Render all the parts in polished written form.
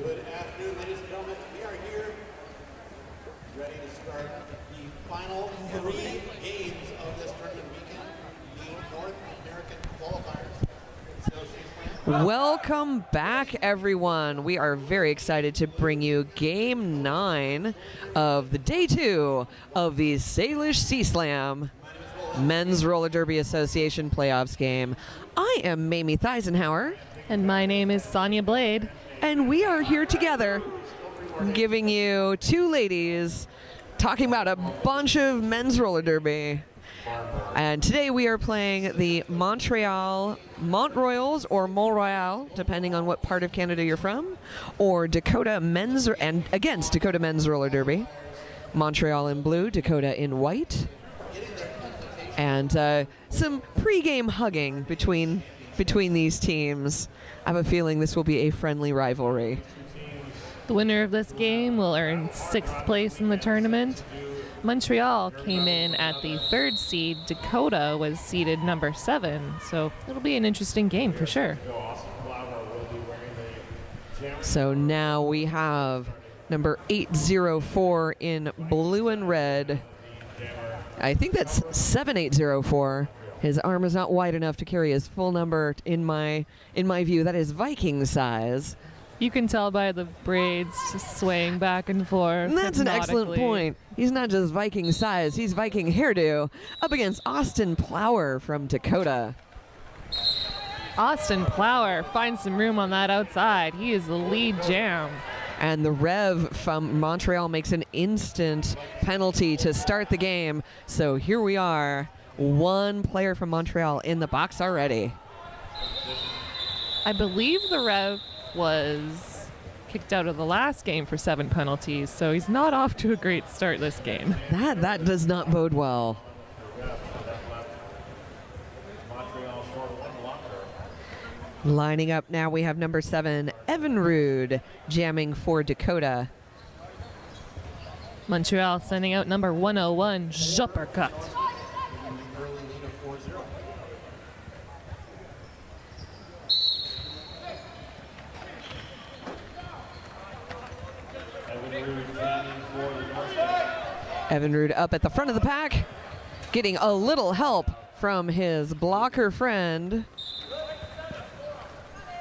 Good afternoon, ladies and gentlemen. We are here ready to start the final 3 games of this tournament weekend, the North American qualifiers. Welcome back, everyone. We are very excited to bring you Game 9 of the Day 2 of the Salish Sea Slam Men's Roller Derby Association Playoffs game. I am Mamie Theisenhauer. And my name is Sonia Blade. And we are here together giving you 2 ladies talking about a bunch of men's roller derby. And today we are playing the Montreal Mont Royals or Montreal, depending on what part of Canada you're from, or Dakota men's and against Dakota men's roller derby. Montreal in blue, Dakota in white, and some pre-game hugging between these teams. I have a feeling this will be a friendly rivalry. The winner of this game will earn 6th place in the tournament. Montreal came in at the 3rd seed. Dakota was seeded number 7, so it'll be an interesting game for sure. So now we have number 804 in blue and red. I think that's 7804. His arm is not wide enough to carry his full number in my view. That is Viking size. You can tell by the braids just swaying back and forth. And that's an excellent point. He's not just Viking size, he's Viking hairdo up against Austin Plower from Dakota. Austin Plower finds some room on that outside. He is the lead jam. And the Rev from Montreal makes an instant penalty to start the game. So here we are, 1 player from Montreal in the box already. I believe the Rev was kicked out of the last game for 7 penalties, so he's not off to a great start this game. That does not bode well. Lining up now, we have number 7, Evan Rude, jamming for Dakota. Montreal sending out number 101, Juppercut. Evan Rude up at the front of the pack, getting a little help from his blocker friend.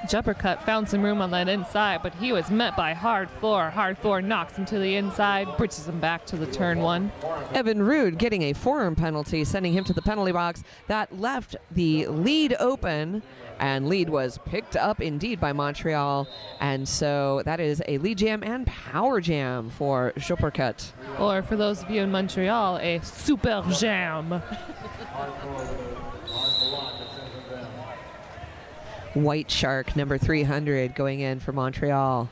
Juppercut found some room on that inside, but he was met by Hard Thor. Hard Thor knocks him to the inside, bridges him back to the turn 1. Evan Rude getting a forearm penalty, sending him to the penalty box. That left the lead open, and lead was picked up indeed by Montreal. And so that is a lead jam and power jam for Juppercut. Or for those of you in Montreal, a super jam. White Shark, number 300, going in for Montreal.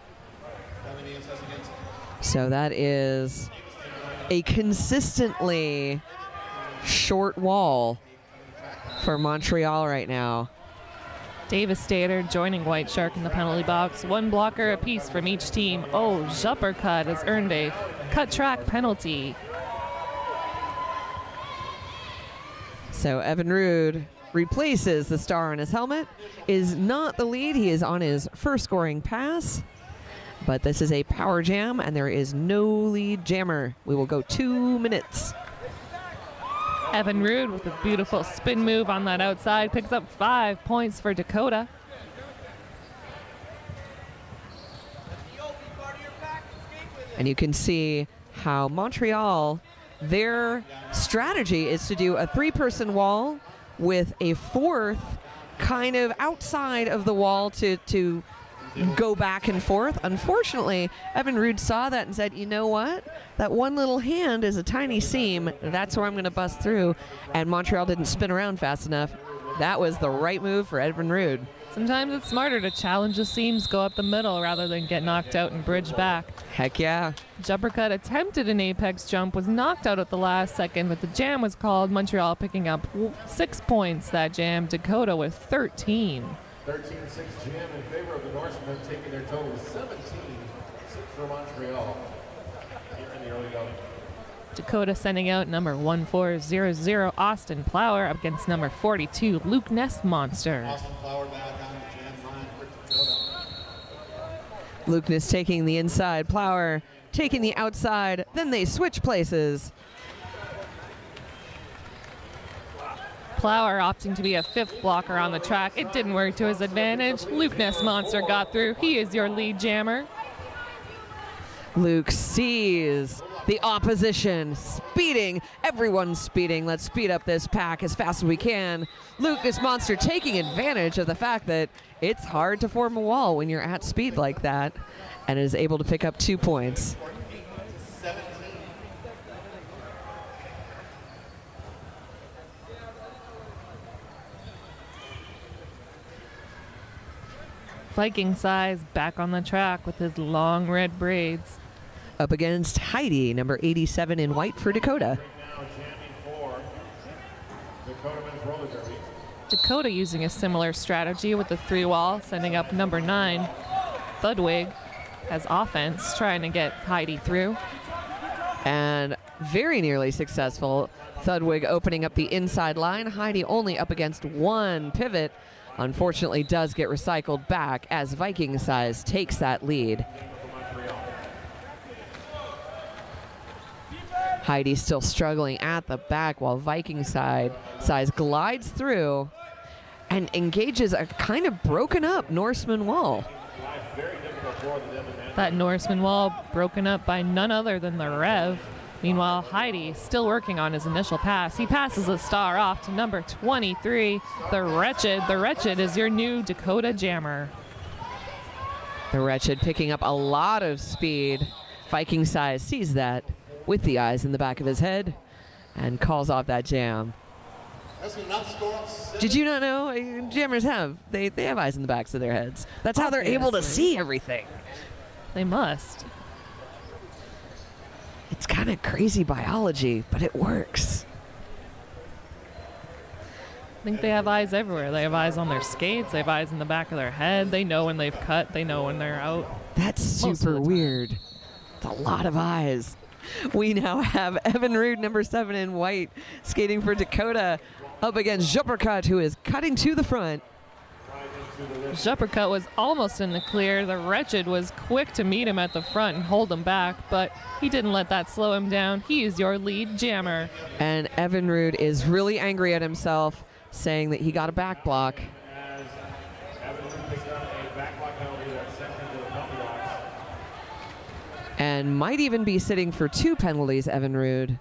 So that is a consistently short wall for Montreal right now. Devastator joining White Shark in the penalty box. 1 blocker apiece from each team. Oh, Juppercut has earned a cut track penalty. So Evan Rude replaces the star on his helmet, is not the lead. He is on his first scoring pass, but this is a power jam and there is no lead jammer. We will go 2 minutes. Evan Rude with a beautiful spin move on that outside picks up 5 points for Dakota. And you can see how Montreal, their strategy is to do a 3-person wall with a 4th kind of outside of the wall to go back and forth. Unfortunately, Evan Rude saw that and said, you know what? That one little hand is a tiny seam. That's where I'm going to bust through. And Montreal didn't spin around fast enough. That was the right move for Evan Rude. Sometimes it's smarter to challenge the seams, go up the middle rather than get knocked out and bridge back. Heck yeah. Juppercut attempted an apex jump, was knocked out at the last second, but the jam was called. Montreal picking up 6 points that jam. Dakota with 13. 13-6 jam in favor of the Norsemen, taking their total to 17. 6 for Montreal in the early going. Dakota sending out number 1400 Austin Plower up against number 42 Luke Nest Monster. Austin Plower back on the jam line for Dakota. Lukness taking the inside, Plower taking the outside, then they switch places. Plower opting to be a fifth blocker on the track. It didn't work to his advantage. Lukness Monster got through. He is your lead jammer. Luke sees the opposition speeding. Everyone's speeding. Let's speed up this pack as fast as we can. Lukness Monster taking advantage of the fact that it's hard to form a wall when you're at speed like that, and is able to pick up 2 points. Viking Size back on the track with his long red braids. Up against Heidi, number 87 in white for Dakota. Dakota using a similar strategy with the 3-wall, sending up number 9, Thudwig, as offense, trying to get Heidi through. And very nearly successful. Thudwig opening up the inside line. Heidi only up against 1 pivot. Unfortunately does get recycled back as Viking Size takes that lead. Heidi still struggling at the back while Viking Size glides through and engages a kind of broken up Norseman wall. That Norseman wall broken up by none other than the Rev. Meanwhile, Heidi still working on his initial pass. He passes a star off to number 23, the Wretched. The Wretched is your new Dakota jammer. The Wretched picking up a lot of speed. Viking Size sees that with the eyes in the back of his head and calls off that jam. Did you not know? Jammers have. They have eyes in the backs of their heads. That's how they're able to see everything. They must. It's kind of crazy biology, but it works. I think they have eyes everywhere. They have eyes on their skates. They have eyes in the back of their head. They know when they've cut. They know when they're out. That's super weird. It's a lot of eyes. We now have Evan Rude, number 7 in white, skating for Dakota, up against Juppercut, who is cutting to the front. Juppercut was almost in the clear. The Wretched was quick to meet him at the front and hold him back, but he didn't let that slow him down. He is your lead jammer. And Evan Rude is really angry at himself, saying that he got a back block. And might even be sitting for 2 penalties, Evan Rude,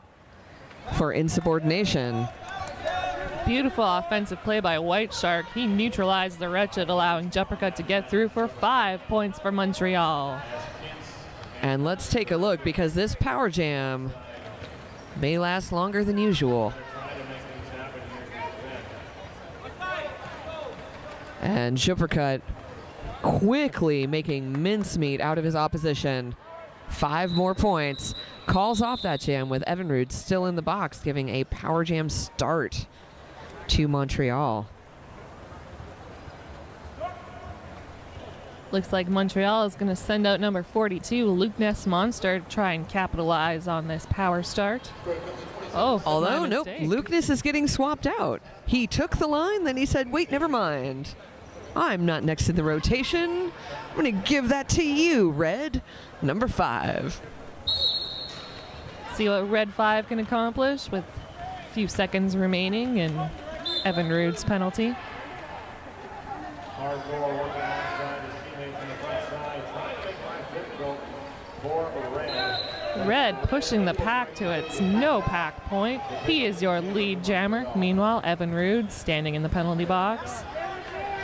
for insubordination. Beautiful offensive play by White Shark. He neutralized the Wretched, allowing Juppercut to get through for 5 points for Montreal. And let's take a look, because this power jam may last longer than usual. And Juppercut quickly making mincemeat out of his opposition. 5 more points. Calls off that jam with Evan Rude still in the box, giving a power jam start to Montreal. Looks like Montreal is going to send out number 42, Lukness Monster, to try and capitalize on this power start. Oh, although, nope, Lukness is getting swapped out. He took the line, then he said, wait, never mind. I'm not next to the rotation. I'm going to give that to you, Red, number 5. See what Red 5 can accomplish with a few seconds remaining and Evan Rude's penalty. Red pushing the pack to its no pack point. He is your lead jammer. Meanwhile, Evan Rude standing in the penalty box.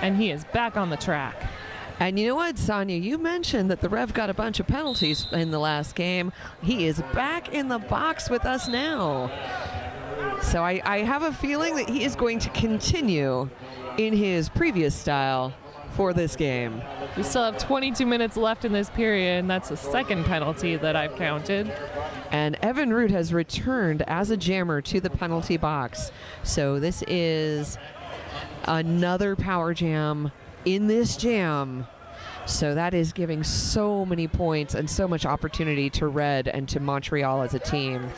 And he is back on the track. And you know what, Sonia? You mentioned that the Rev got a bunch of penalties in the last game. He is back in the box with us now. So I have a feeling that he is going to continue in his previous style for this game. We still have 22 minutes left in this period, and that's the second penalty that I've counted. And Evan Rude has returned as a jammer to the penalty box. So this is another power jam in this jam. So that is giving so many points and so much opportunity to Red and to Montreal as a team.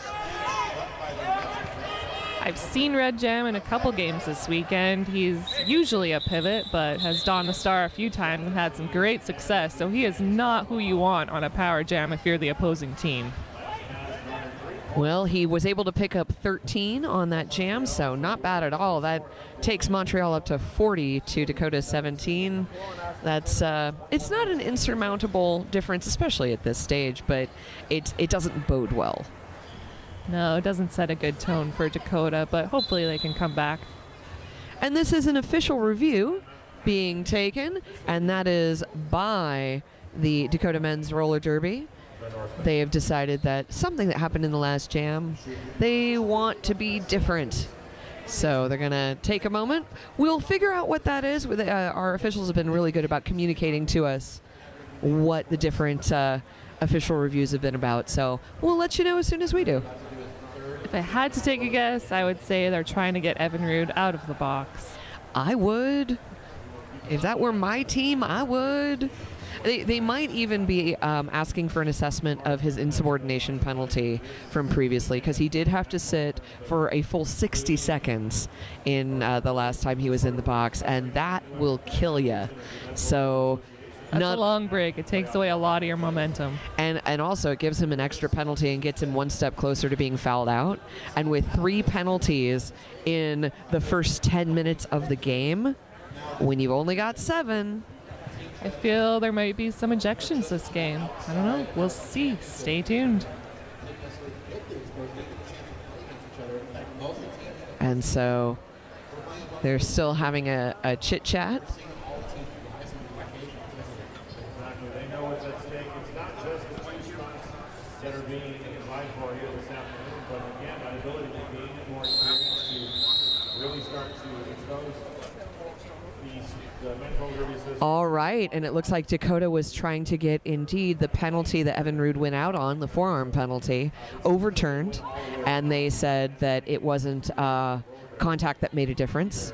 I've seen Red Jam in a couple games this weekend. He's usually a pivot, but has donned the star a few times and had some great success. So he is not who you want on a power jam if you're the opposing team. Well, he was able to pick up 13 on that jam, so not bad at all. That takes Montreal up to 40 to Dakota 17. That's it's not an insurmountable difference, especially at this stage, but it doesn't bode well. No, it doesn't set a good tone for Dakota, but hopefully they can come back. And this is an official review being taken, and that is by the Dakota Men's Roller Derby. They have decided that something that happened in the last jam, they want to be different. So they're going to take a moment. We'll figure out what that is. Our officials have been really good about communicating to us what the different official reviews have been about. So we'll let you know as soon as we do. If I had to take a guess, I would say they're trying to get Evinrude out of the box. I would. If that were my team, I would. They might even be asking for an assessment of his insubordination penalty from previously, because he did have to sit for a full 60 seconds in the last time he was in the box, and that will kill you. So that's a long break. It takes away a lot of your momentum. And also it gives him an extra penalty and gets him one step closer to being fouled out. And with 3 penalties in the first 10 minutes of the game, when you've only got 7... I feel there might be some ejections this game. I don't know. We'll see. Stay tuned. And so they're still having a chit-chat. They know what's at stake. It's not just the 2 spots that are being applied for here this afternoon, but again, that ability to gain more experience to really start to expose the men's roller derby system. All right, and it looks like Dakota was trying to get, indeed, the penalty that Evinrude went out on, the forearm penalty, overturned, and they said that it wasn't contact that made a difference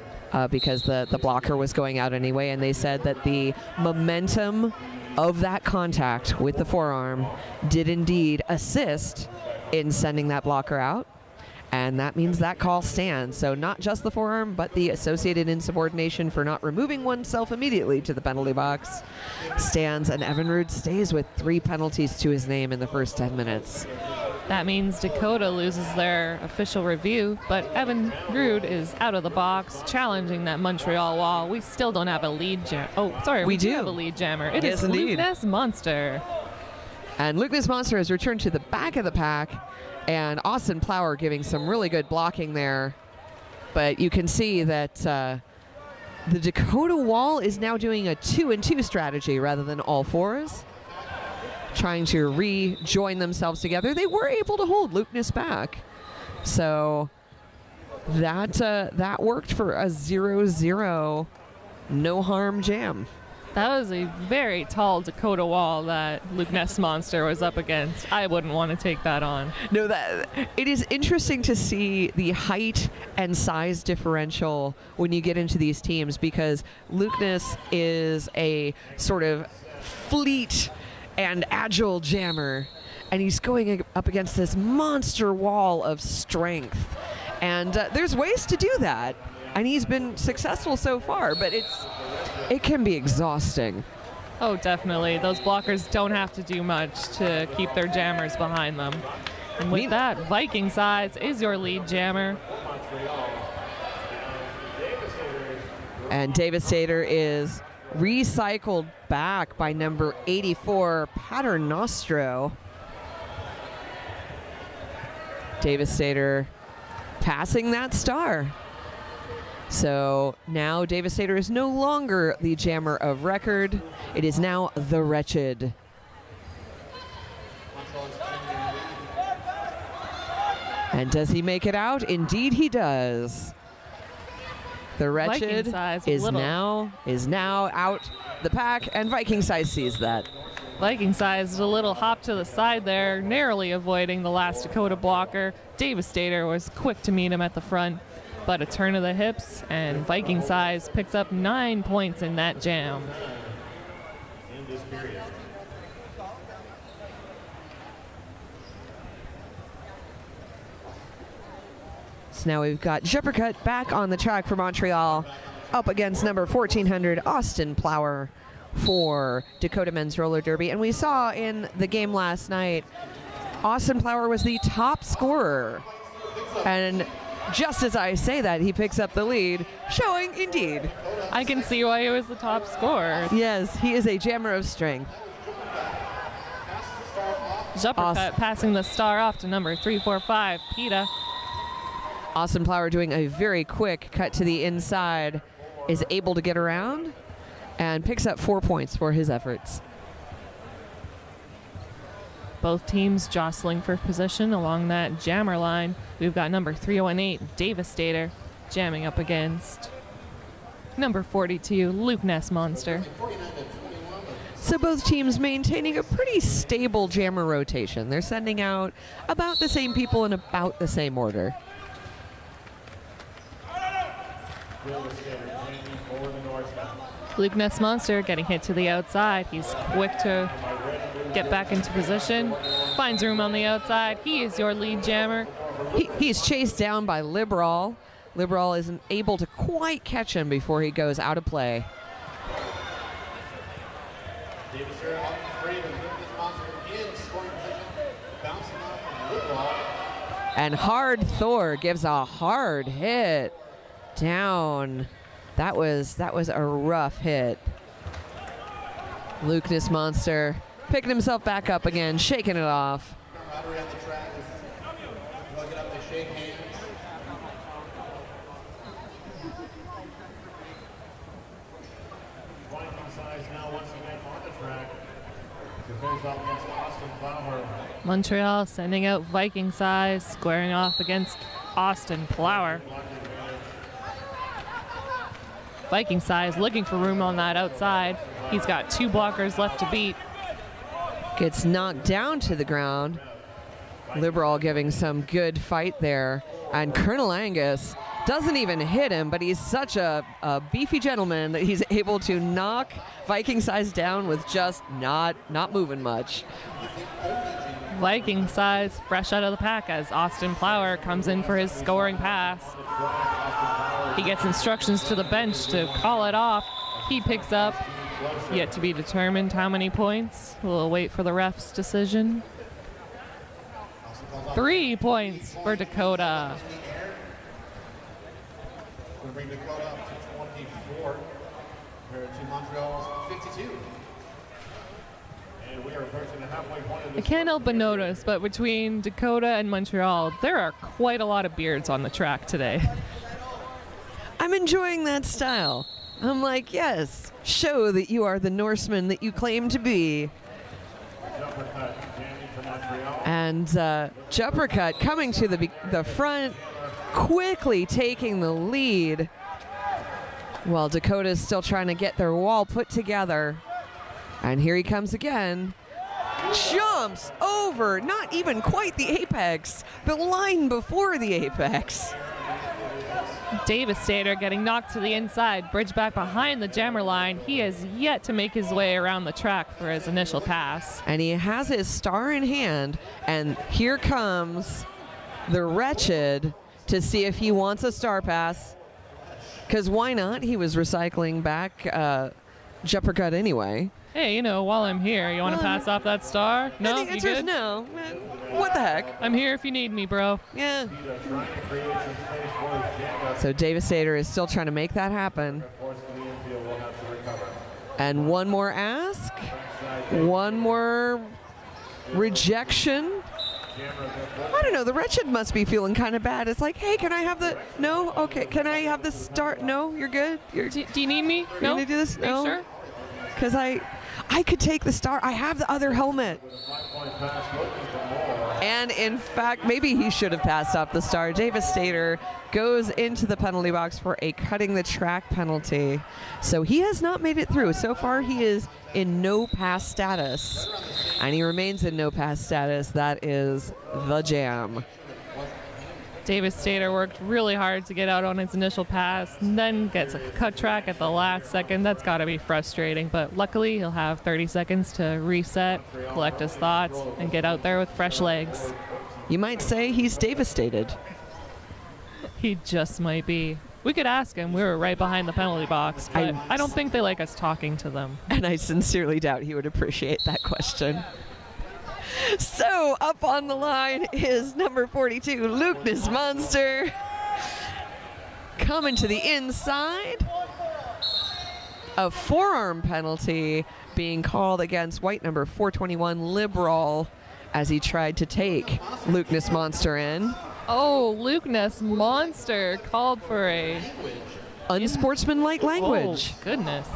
because the blocker was going out anyway, and they said that the momentum of that contact with the forearm did indeed assist in sending that blocker out. And that means that call stands. So not just the forearm, but the associated insubordination for not removing oneself immediately to the penalty box stands. And Evinrude stays with 3 penalties to his name in the first 10 minutes. That means Dakota loses their official review, but Evinrude is out of the box, challenging that Montreal wall. We still don't have a lead jammer. Oh, sorry, we do have a lead jammer. It is indeed. Luke Monster. And Luke Monster has returned to the back of the pack. And Austin Plower giving some really good blocking there. But you can see that the Dakota wall is now doing a 2-and-2 strategy rather than all 4s. Trying to rejoin themselves together. They were able to hold Lukeness back. So that worked for a 0-0 no-harm jam. That was a very tall Dakota wall that Luke Monster was up against. I wouldn't want to take that on. No, it is interesting to see the height and size differential when you get into these teams, because Lukeness is a sort of fleet and agile jammer, and he's going up against this monster wall of strength. And there's ways to do that, and he's been successful so far, but it can be exhausting. Oh, definitely. Those blockers don't have to do much to keep their jammers behind them. And with that, Viking size is your lead jammer. And Devastator is recycled back by number 84, Paternostro. Devastator passing that star. So now Devastator is no longer the jammer of record. It is now the Wretched. And does he make it out? Indeed he does. The Wretched is now out the pack, and Viking Size sees that. Viking Size, a little hop to the side there, narrowly avoiding the last Dakota blocker. Devastator was quick to meet him at the front, but a turn of the hips, and Viking Size picks up 9 points in that jam. In this period. now we've got Juppercut back on the track for Montreal, up against number 1400 Austin Plower for Dakota Men's Roller Derby. And we saw in the game last night, Austin Plower was the top scorer. And just as I say that, he picks up the lead, showing indeed. I can see why he was the top scorer. Yes, he is a jammer of strength. Juppercut passing the star off to number 345, Peta. Austin Plower doing a very quick cut to the inside, is able to get around and picks up 4 points for his efforts. Both teams jostling for position along that jammer line. We've got number 318, Devastator, jamming up against number 42, Luke Ness Monster. So both teams maintaining a pretty stable jammer rotation. They're sending out about the same people in about the same order. Luke Ness Monster getting hit to the outside. He's quick to get back into position. Finds room on the outside. He is your lead jammer. He's chased down by Liberal. Liberal isn't able to quite catch him before he goes out of play. And Hard Thor gives a hard hit down. That was a rough hit. Luke Ness Monster picking himself back up again, shaking it off. Montreal sending out Viking Size, squaring off against Austin Plower. Viking Size looking for room on that outside. He's got 2 blockers left to beat. Gets knocked down to the ground. Liberal giving some good fight there. And Colonel Angus doesn't even hit him, but he's such a beefy gentleman that he's able to knock Viking Size down with just not moving much. Viking Size fresh out of the pack as Austin Plower comes in for his scoring pass. He gets instructions to the bench to call it off. He picks up, yet to be determined how many points. We'll wait for the ref's decision. 3 points for Dakota. We'll bring Dakota up to 24 compared to Montreal's 52. And we are approaching the halfway point of I this. can't help but notice, but between Dakota and Montreal, there are quite a lot of beards on the track today. I'm enjoying that style. I'm like, yes, show that you are the Norseman that you claim to be. Juppercut jamming for Montreal. And Juppercut coming to the front, quickly taking the lead, while Dakota's still trying to get their wall put together. And here he comes again. Jumps over, not even quite the apex, the line before the apex. Devastator getting knocked to the inside, bridge back behind the jammer line. He has yet to make his way around the track for his initial pass. And he has his star in hand, and here comes the Wretched to see if he wants a star pass. Because why not? He was recycling back Juppercut anyway. Hey, you know, while I'm here, you want to pass off that star? No, And the answer you is good? no. What the heck? I'm here if you need me, bro. Yeah. Trying to create some space for his jam. So Devastator is still trying to make that happen. Of course, the infield will have to recover. And one more ask. One more rejection. I don't know. The Wretched must be feeling kind of bad. It's like, hey, can I have the... No? Okay. Can I have the start? No? You're good? You're... Do you need me? You No? want to do this? Are you No? sure? Because I could take the star. I have the other helmet. And in fact, maybe he should have passed off the star. Devastator goes into the penalty box for a cutting the track penalty. So he has not made it through. So far, he is in no pass status. And he remains in no pass status. That is the jam. Devastator worked really hard to get out on his initial pass, and then gets a cut track at the last second. That's got to be frustrating, but luckily he'll have 30 seconds to reset, collect his thoughts, and get out there with fresh legs. You might say he's devastated. He just might be. We could ask him. We were right behind the penalty box, but I don't think they like us talking to them. And I sincerely doubt he would appreciate that question. So up on the line is number 42, Lucas Monster. Coming to the inside. A forearm penalty being called against white number 421, Liberal, as he tried to take Lucas Monster in. Oh, Lucas Monster called for a unsportsmanlike language. Oh, goodness.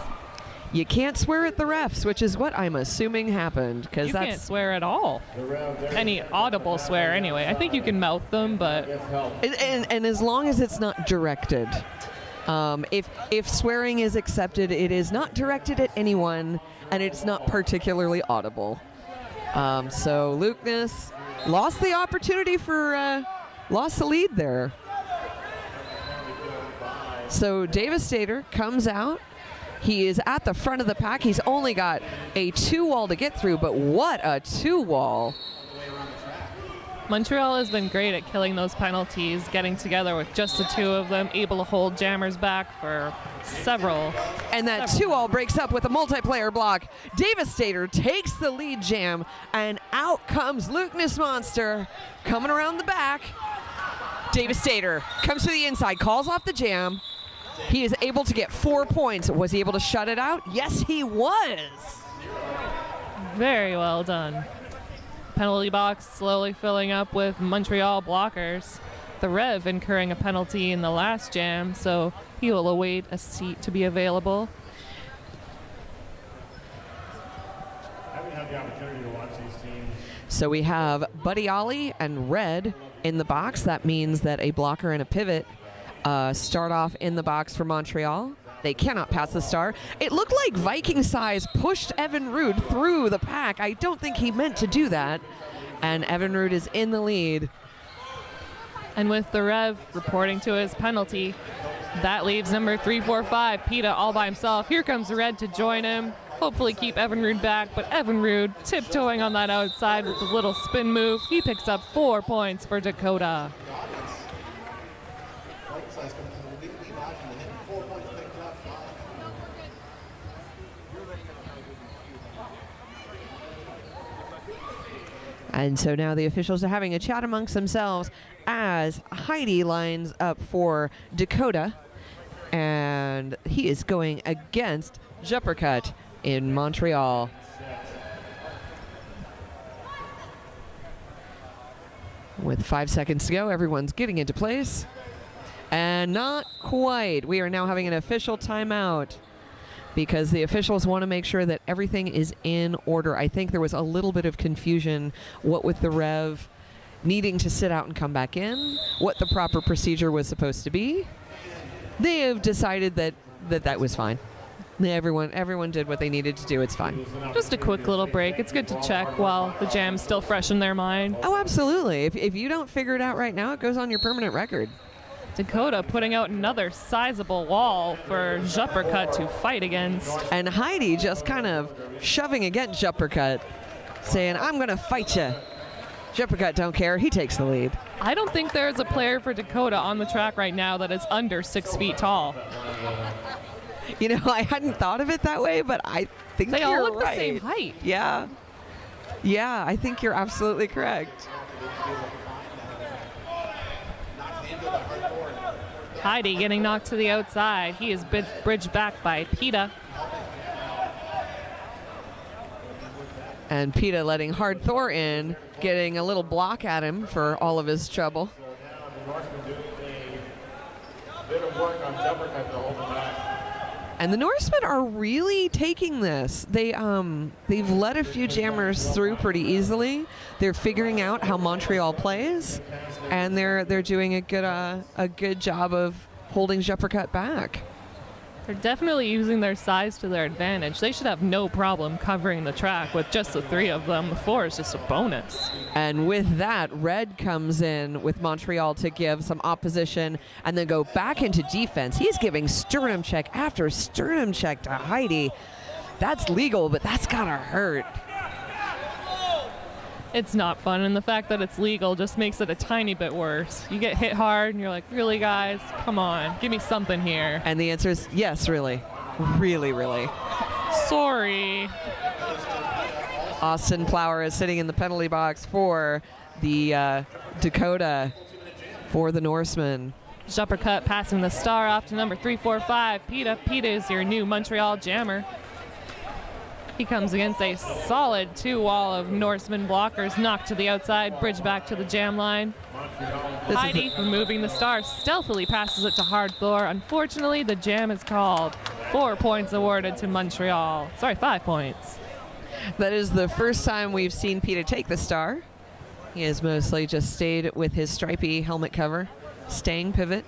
You can't swear at the refs, which is what I'm assuming happened, because You that's can't swear at all. Any audible swear, anyway. I think you can mouth them, but and as long as it's not directed. If swearing is accepted, it is not directed at anyone, and it's not particularly audible. So Lucas lost the opportunity for, lost the lead there. So Devastator comes out. He is at the front of the pack. He's only got a 2-wall to get through, but what a 2-wall. Montreal has been great at killing those penalties, getting together with just the two of them, able to hold jammers back for several. And that 2-wall breaks up with a multiplayer block. Devastator takes the lead jam, and out comes Lucas Monster coming around the back. Devastator comes to the inside, calls off the jam. He is able to get 4 points. Was he able to shut it out? Yes, he was. Very well done. Penalty box slowly filling up with Montreal blockers. The Rev incurring a penalty in the last jam, so he will await a seat to be available. I haven't had the opportunity to watch these teams. So we have Buddy Ollie and Red in the box. That means that a blocker and a pivot start off in the box for Montreal. They cannot pass the star. It looked like Viking Size pushed Evan Rude through the pack. I don't think he meant to do that. And Evan Rude is in the lead. And with the Rev reporting to his penalty, that leaves number 345, PETA, all by himself. Here comes Red to join him. Hopefully keep Evan Rude back, but Evan Rude tiptoeing on that outside with a little spin move. He picks up 4 points for Dakota. And so now the officials are having a chat amongst themselves as Heidi lines up for Dakota. And he is going against Juppercut in Montreal. With 5 seconds to go, everyone's getting into place. And not quite. We are now having an official timeout, because the officials want to make sure that everything is in order. I think there was a little bit of confusion, what with the Rev needing to sit out and come back in, what the proper procedure was supposed to be. They have decided that was fine. Everyone did what they needed to do. It's fine. Just a quick little break. It's good to check while the jam's still fresh in their mind. Oh, absolutely. If you don't figure it out right now, it goes on your permanent record. Dakota putting out another sizable wall for Juppercut to fight against. And Heidi just kind of shoving against Juppercut, saying, I'm going to fight you. Juppercut don't care. He takes the lead. I don't think there's a player for Dakota on the track right now that is under 6 feet tall. You know, I hadn't thought of it that way, but I think they you're all look right. the same height. Yeah. Yeah, I think you're absolutely correct. Heidi getting knocked to the outside. He is bridged back by PETA. And PETA letting Hard Thor in, getting a little block at him for all of his trouble. So now the Norsemen doing a bit of work on Juppercut to hold him back. And the Norsemen are really taking this. They've let a few jammers through pretty easily. They're figuring out how Montreal plays, and they're doing a good job of holding Juppercut back. They're definitely using their size to their advantage. They should have no problem covering the track with just the 3 of them. The 4 is just a bonus. And with that, Red comes in with Montreal to give some opposition and then go back into defense. He's giving sternum check after sternum check to Heidi. That's legal, but that's gotta hurt. It's not fun, and the fact that it's legal just makes it a tiny bit worse. You get hit hard, and you're like, really, guys? Come on, give me something here. And the answer is yes, really. Really, really. Sorry. Austin Plower is sitting in the penalty box for the Dakota for the Norsemen. Uppercut passing the star off to number 345, Peta. Peta is your new Montreal jammer. He comes against a solid 2-wall of Norseman blockers, knocked to the outside, bridge back to the jam line. Heidi, removing the star, stealthily passes it to hard floor. Unfortunately, the jam is called. 4 points awarded to Montreal. Sorry, 5 points. That is the first time we've seen Peta take the star. He has mostly just stayed with his stripy helmet cover, staying pivot.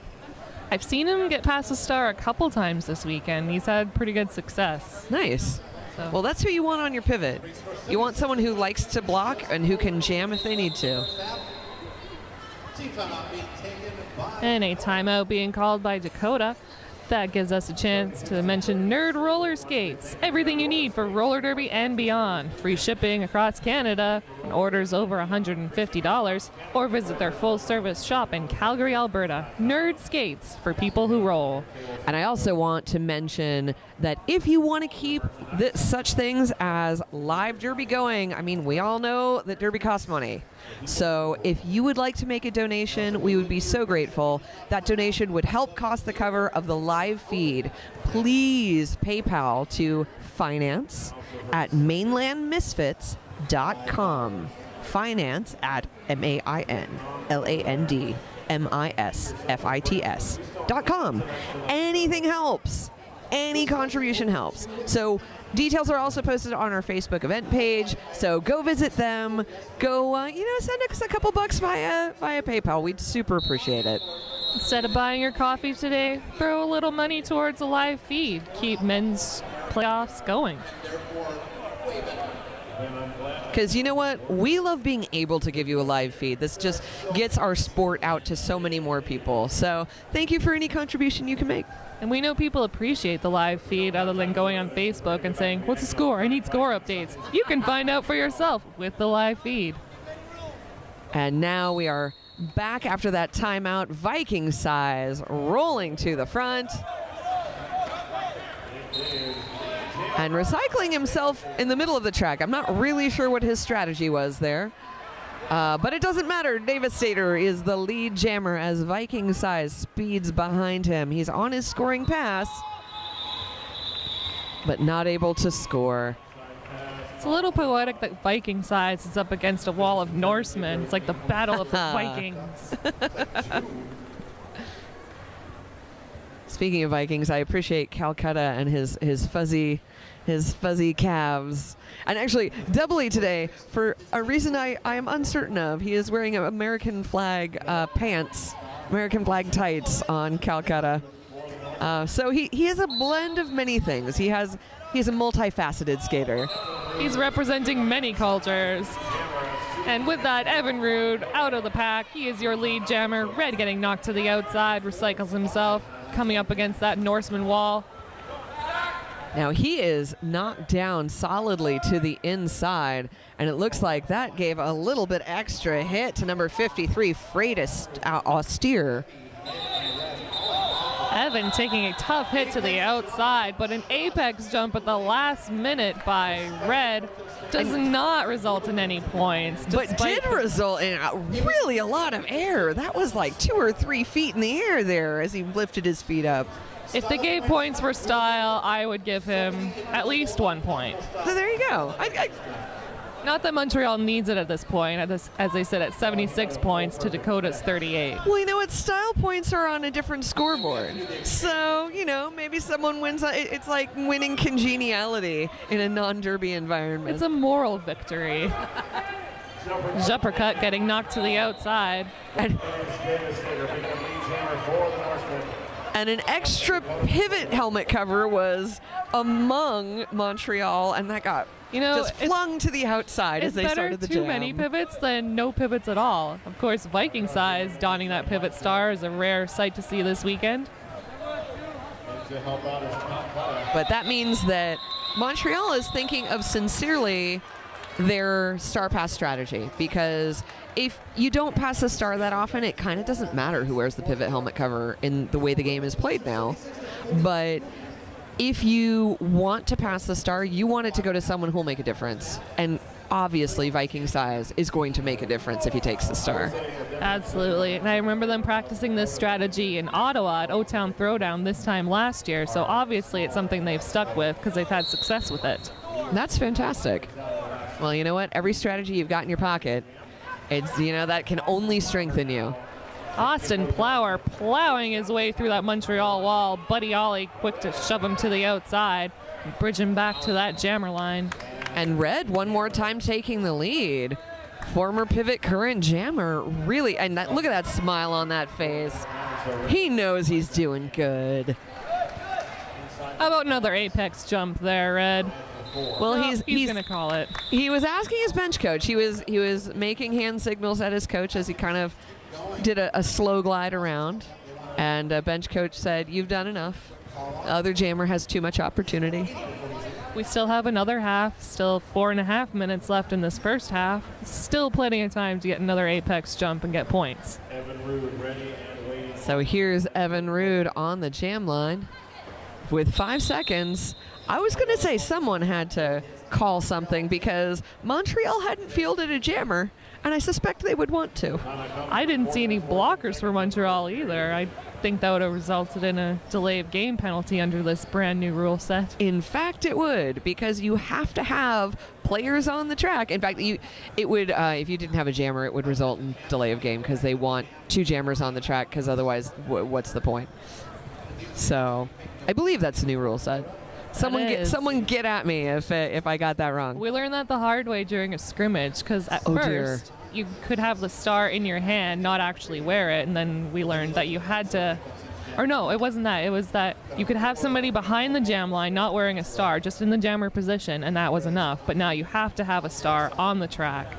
I've seen him get past the star a couple times this weekend. He's had pretty good success. Nice. So. Well, that's who you want on your pivot. You want someone who likes to block and who can jam if they need to. And a timeout being called by Dakota. That gives us a chance to mention Nerd Roller Skates. Everything you need for roller derby and beyond. Free shipping across Canada and orders over $150. Or visit their full-service shop in Calgary, Alberta. Nerd Skates for people who roll. And I also want to mention that if you want to keep such things as live derby going, I mean, we all know that derby costs money. So if you would like to make a donation, we would be so grateful. That donation would help cost the cover of the live feed. Please PayPal to finance@mainlandmisfits.com. Finance @mainlandmisfits.com. Anything helps. Any contribution helps. So details are also posted on our Facebook event page. So go visit them. Go, send us a couple bucks via PayPal. We'd super appreciate it. Instead of buying your coffee today, throw a little money towards a live feed. Keep men's playoffs going. Because you know what? We love being able to give you a live feed. This just gets our sport out to so many more people. So thank you for any contribution you can make. And we know people appreciate the live feed other than going on Facebook and saying, what's the score? I need score updates. You can find out for yourself with the live feed. And now we are back after that timeout. Viking size rolling to the front. And recycling himself in the middle of the track. I'm not really sure what his strategy was there. But it doesn't matter. Devastator is the lead jammer as Viking size speeds behind him. He's on his scoring pass, but not able to score. It's a little poetic that Viking size is up against a wall of Norsemen. It's like the battle of the Vikings. Speaking of Vikings, I appreciate Calcutta and his fuzzy calves. And actually, doubly today, for a reason I am uncertain of, he is wearing American flag pants, American flag tights on Calcutta. So he has a blend of many things. He's a multifaceted skater. He's representing many cultures. And with that, Evan Rude out of the pack. He is your lead jammer. Red getting knocked to the outside, recycles himself, coming up against that Norseman wall. Now he is knocked down solidly to the inside, and it looks like that gave a little bit extra hit to number 53, Freitas Austere. Evan taking a tough hit to the outside, but an apex jump at the last minute by Red does not result in any points. But did result in really a lot of air. That was like 2 or 3 feet in the air there as he lifted his feet up. If they gave points for style, I would give him at least 1 point. So there you go. Not that Montreal needs it at this point, as they said, at 76 points to Dakota's 38. Well, you know what? Style points are on a different scoreboard. So, maybe someone wins. It's like winning congeniality in a non-derby environment. It's a moral victory. Uppercut getting knocked to the outside. And an extra pivot helmet cover was among Montreal, and that got just flung to the outside as they started the jam. It's better too many pivots than no pivots at all. Of course, Viking size donning that pivot star is a rare sight to see this weekend. But that means that Montreal is thinking of sincerely their star pass strategy, because if you don't pass the star that often, it kind of doesn't matter who wears the pivot helmet cover in the way the game is played now. But if you want to pass the star, you want it to go to someone who will make a difference. And obviously Viking size is going to make a difference if he takes the star. Absolutely. And I remember them practicing this strategy in Ottawa at O-Town Throwdown this time last year. So obviously it's something they've stuck with because they've had success with it. That's fantastic. Well, you know what? Every strategy you've got in your pocket, it's, you know, that can only strengthen you. Austin Plower plowing his way through that Montreal wall. Buddy Ollie quick to shove him to the outside, bridge him back to that jammer line. And Red one more time taking the lead. Former pivot, current jammer, really, and that, look at that smile on that face. He knows he's doing good. How about another apex jump there, Red? Well, he's gonna call it. He was asking his bench coach. He was making hand signals at his coach as he kind of did a slow glide around, and bench coach said, "You've done enough. The other jammer has too much opportunity." We still have another half, still 4.5 minutes left in this first half. Still plenty of time to get another apex jump and get points. Evan Rude ready and waiting. So here's Evan Rude on the jam line with 5 seconds. I was going to say someone had to call something because Montreal hadn't fielded a jammer, and I suspect they would want to. I didn't see any blockers for Montreal either. I think that would have resulted in a delay of game penalty under this brand new rule set. In fact, it would, because you have to have players on the track. In fact, it would if you didn't have a jammer, it would result in delay of game because they want 2 jammers on the track, because otherwise, what's the point? So, I believe that's the new rule set. Someone get at me if I got that wrong. We learned that the hard way during a scrimmage, because at first you could have the star in your hand, not actually wear it, and then we learned that you had to, or no, it wasn't that. It was that you could have somebody behind the jam line not wearing a star, just in the jammer position, and that was enough. But now you have to have a star on the track.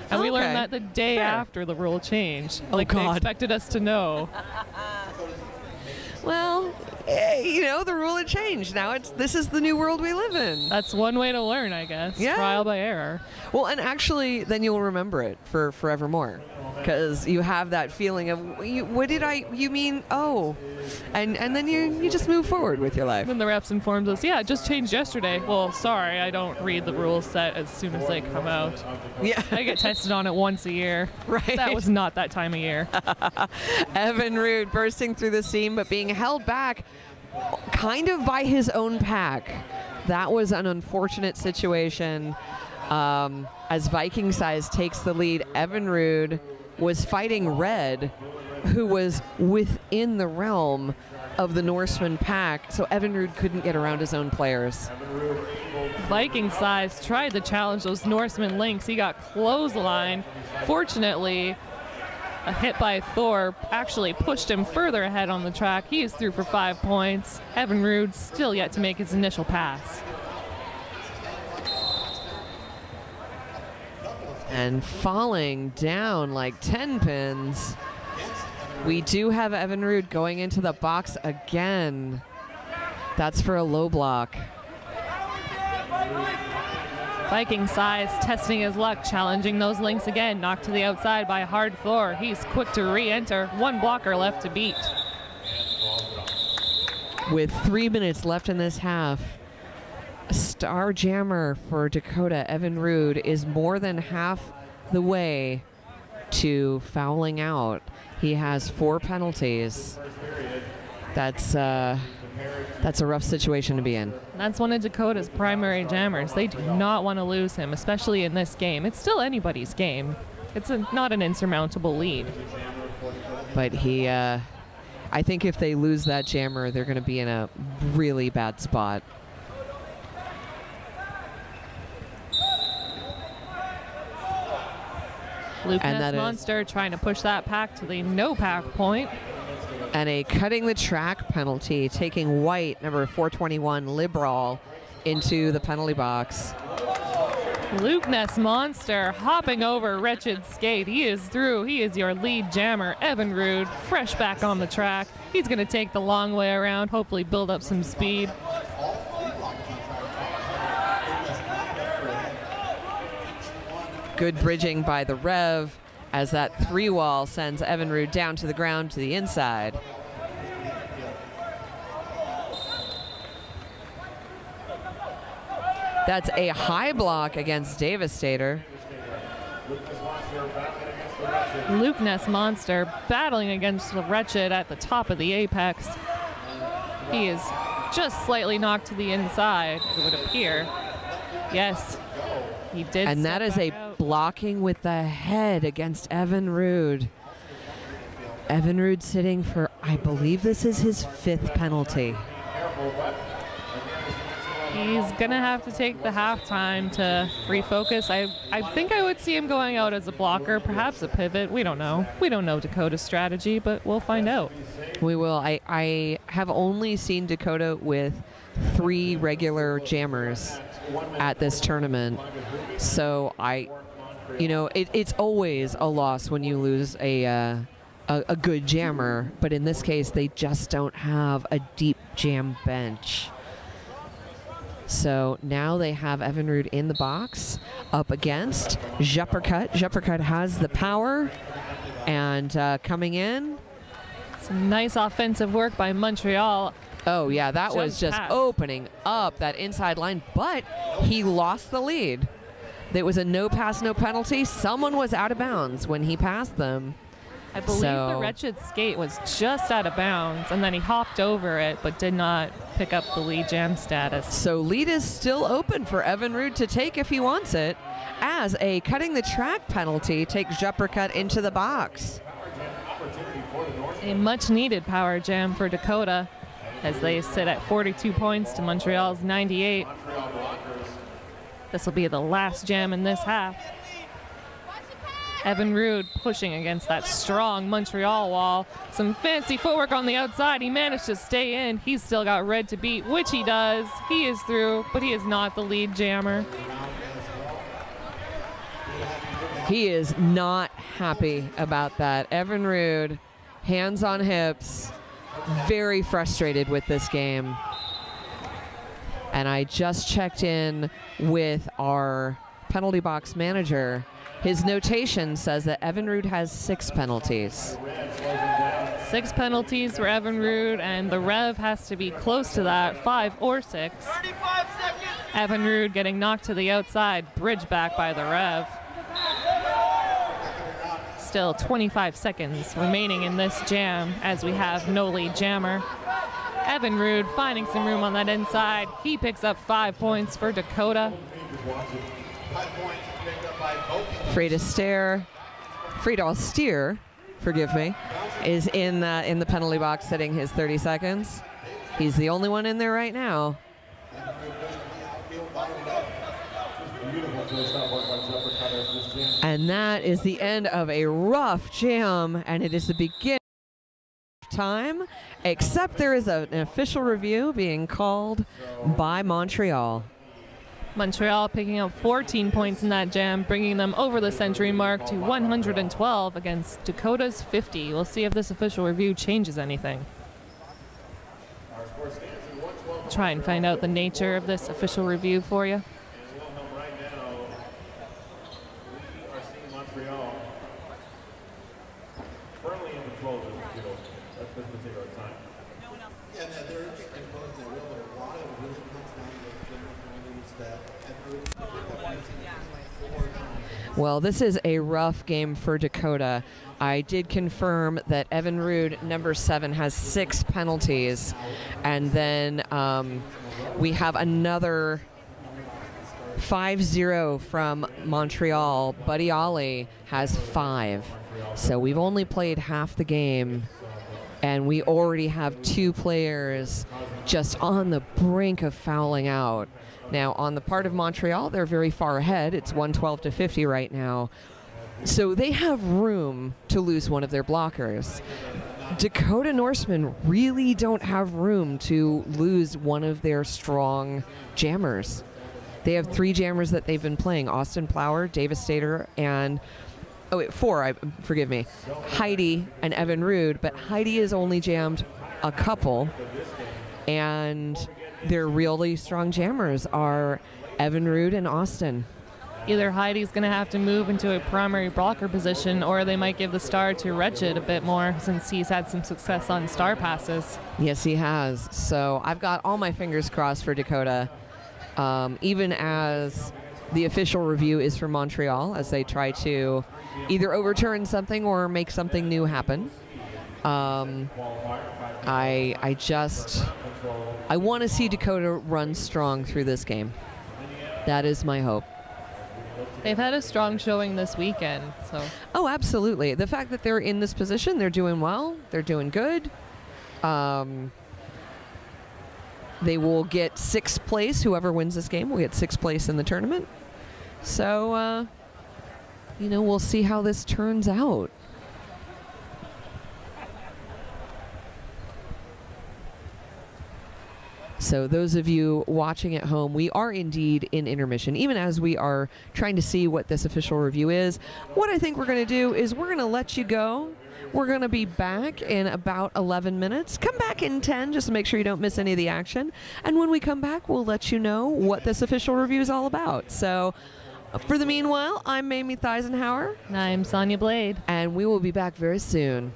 And we learned that the day after the rule changed. They expected us to know. Well, you know, the rule had changed. Now this is the new world we live in. That's one way to learn, I guess. Yeah. Trial by error. Well, and actually, then you'll remember it for forevermore, because you have that feeling of, what did you mean? Oh, and then you just move forward with your life. When the reps informs us, yeah, it just changed yesterday. Well, sorry, I don't read the rules set as soon as they come out. Yeah, I get tested on it once a year. Right. That was not that time of year. Evan Rude bursting through the seam, but being held back kind of by his own pack. That was an unfortunate situation. As Viking size takes the lead, Evan Rude was fighting Red, who was within the realm of the Norseman pack, so Evan Rude couldn't get around his own players. Viking size tried to challenge those Norseman links. He got clotheslined. Fortunately, a hit by Thor actually pushed him further ahead on the track. He is through for 5 points. Evan Rude still yet to make his initial pass. And falling down like 10 pins, we do have Evan Rude going into the box again. That's for a low block. Viking size testing his luck, challenging those links again. Knocked to the outside by Hard Thor. He's quick to re-enter. 1 blocker left to beat. With 3 minutes left in this half, star jammer for Dakota, Evan Rude, is more than half the way to fouling out. He has 4 penalties. That's a rough situation to be in. That's one of Dakota's primary jammers. They do not want to lose him, especially in this game. It's still anybody's game. It's not an insurmountable lead. But I think if they lose that jammer, they're going to be in a really bad spot. Luke Monster trying to push that pack to the no pack point. And a cutting the track penalty, taking White, number 421, Liberal, into the penalty box. Luke Monster hopping over Wretched Skate. He is through. He is your lead jammer. Evan Rude, fresh back on the track. He's going to take the long way around, hopefully build up some speed. Good bridging by the Rev as that 3-wall sends Evinrude down to the ground to the inside. That's a high block against Devastator. Luke Ness Monster battling against the Wretched at the top of the apex. He is just slightly knocked to the inside, it would appear. Yes, he did. And that is a blocking with the head against Evinrude. Evinrude sitting for, I believe this is his 5th penalty. He's going to have to take the halftime to refocus. I think I would see him going out as a blocker, perhaps a pivot. We don't know. We don't know Dakota's strategy, but we'll find out. We will. I have only seen Dakota with 3 regular jammers at this tournament. So it's always a loss when you lose a good jammer. But in this case, they just don't have a deep jam bench. So now they have Evinrude in the box up against Juppercut. Juppercut has the power, and coming in. Some nice offensive work by Montreal. Oh, yeah, that was just opening up that inside line, but he lost the lead. There was a no pass, no penalty. Someone was out of bounds when he passed them. I believe the Wretched skate was just out of bounds, and then he hopped over it, but did not pick up the lead jam status. So lead is still open for Evinrude to take if he wants it, as a cutting the track penalty takes Juppercut into the box. A much-needed power jam for Dakota, as they sit at 42 points to Montreal's 98. This will be the last jam in this half. Evinrude pushing against that strong Montreal wall. Some fancy footwork on the outside. He managed to stay in. He's still got red to beat, which he does. He is through, but he is not the lead jammer. He is not happy about that. Evinrude, hands on hips, very frustrated with this game. And I just checked in with our penalty box manager. His notation says that Evinrude has 6 penalties. 6 penalties for Evinrude, and the Rev has to be close to that, 5 or 6. Evinrude getting knocked to the outside, bridge back by the Rev. Still 25 seconds remaining in this jam as we have no lead jammer. Evinrude finding some room on that inside. He picks up 5 points for Dakota. Friedel Steer, forgive me, is in the penalty box sitting his 30 seconds. He's the only one in there right now. And that is the end of a rough jam, and it is the beginning of time, except there is an official review being called by Montreal. Montreal picking up 14 points in that jam, bringing them over the century mark to 112 against Dakota's 50. We'll see if this official review changes anything. Try and find out the nature of this official review for you. Well, this is a rough game for Dakota. I did confirm that Evinrude, number 7, has 6 penalties. And then we have another 5-0 from Montreal. Buddy Ollie has 5. So we've only played half the game. And we already have 2 players just on the brink of fouling out. Now, on the part of Montreal, they're very far ahead. It's 112-50 right now. So they have room to lose one of their blockers. Dakota Norsemen really don't have room to lose one of their strong jammers. They have 3 jammers that they've been playing: Austin Plower, Devastator, and 4, forgive me, Heidi and Evinrude. But Heidi has only jammed a couple, and their really strong jammers are Evinrude and Austin. either Heidi's going to have to move into a primary blocker position, or they might give the star to Regid a bit more since he's had some success on star passes. Yes, he has. So I've got all my fingers crossed for Dakota, even as the official review is for Montreal, as they try to either overturn something or make something new happen. I want to see Dakota run strong through this game. That is my hope. They've had a strong showing this weekend, so. Oh, absolutely. The fact that they're in this position, they're doing well, they're doing good. They will get 6th place. Whoever wins this game will get 6th place in the tournament. So, we'll see how this turns out. So those of you watching at home, we are indeed in intermission, even as we are trying to see what this official review is. What I think we're going to do is we're going to let you go. We're going to be back in about 11 minutes. Come back in 10 just to make sure you don't miss any of the action. And when we come back, we'll let you know what this official review is all about. So for the meanwhile, I'm Mamie Theisenhower. And I'm Sonia Blade. And we will be back very soon.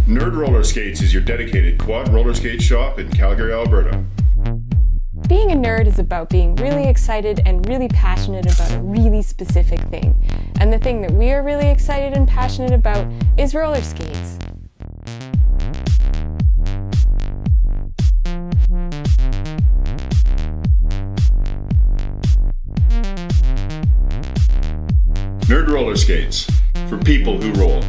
Nerd Roller Skates is your dedicated quad roller skate shop in Calgary, Alberta. Being a nerd is about being really excited and really passionate about a really specific thing. And the thing that we are really excited and passionate about is roller skates. Nerd Roller Skates, for people who roll.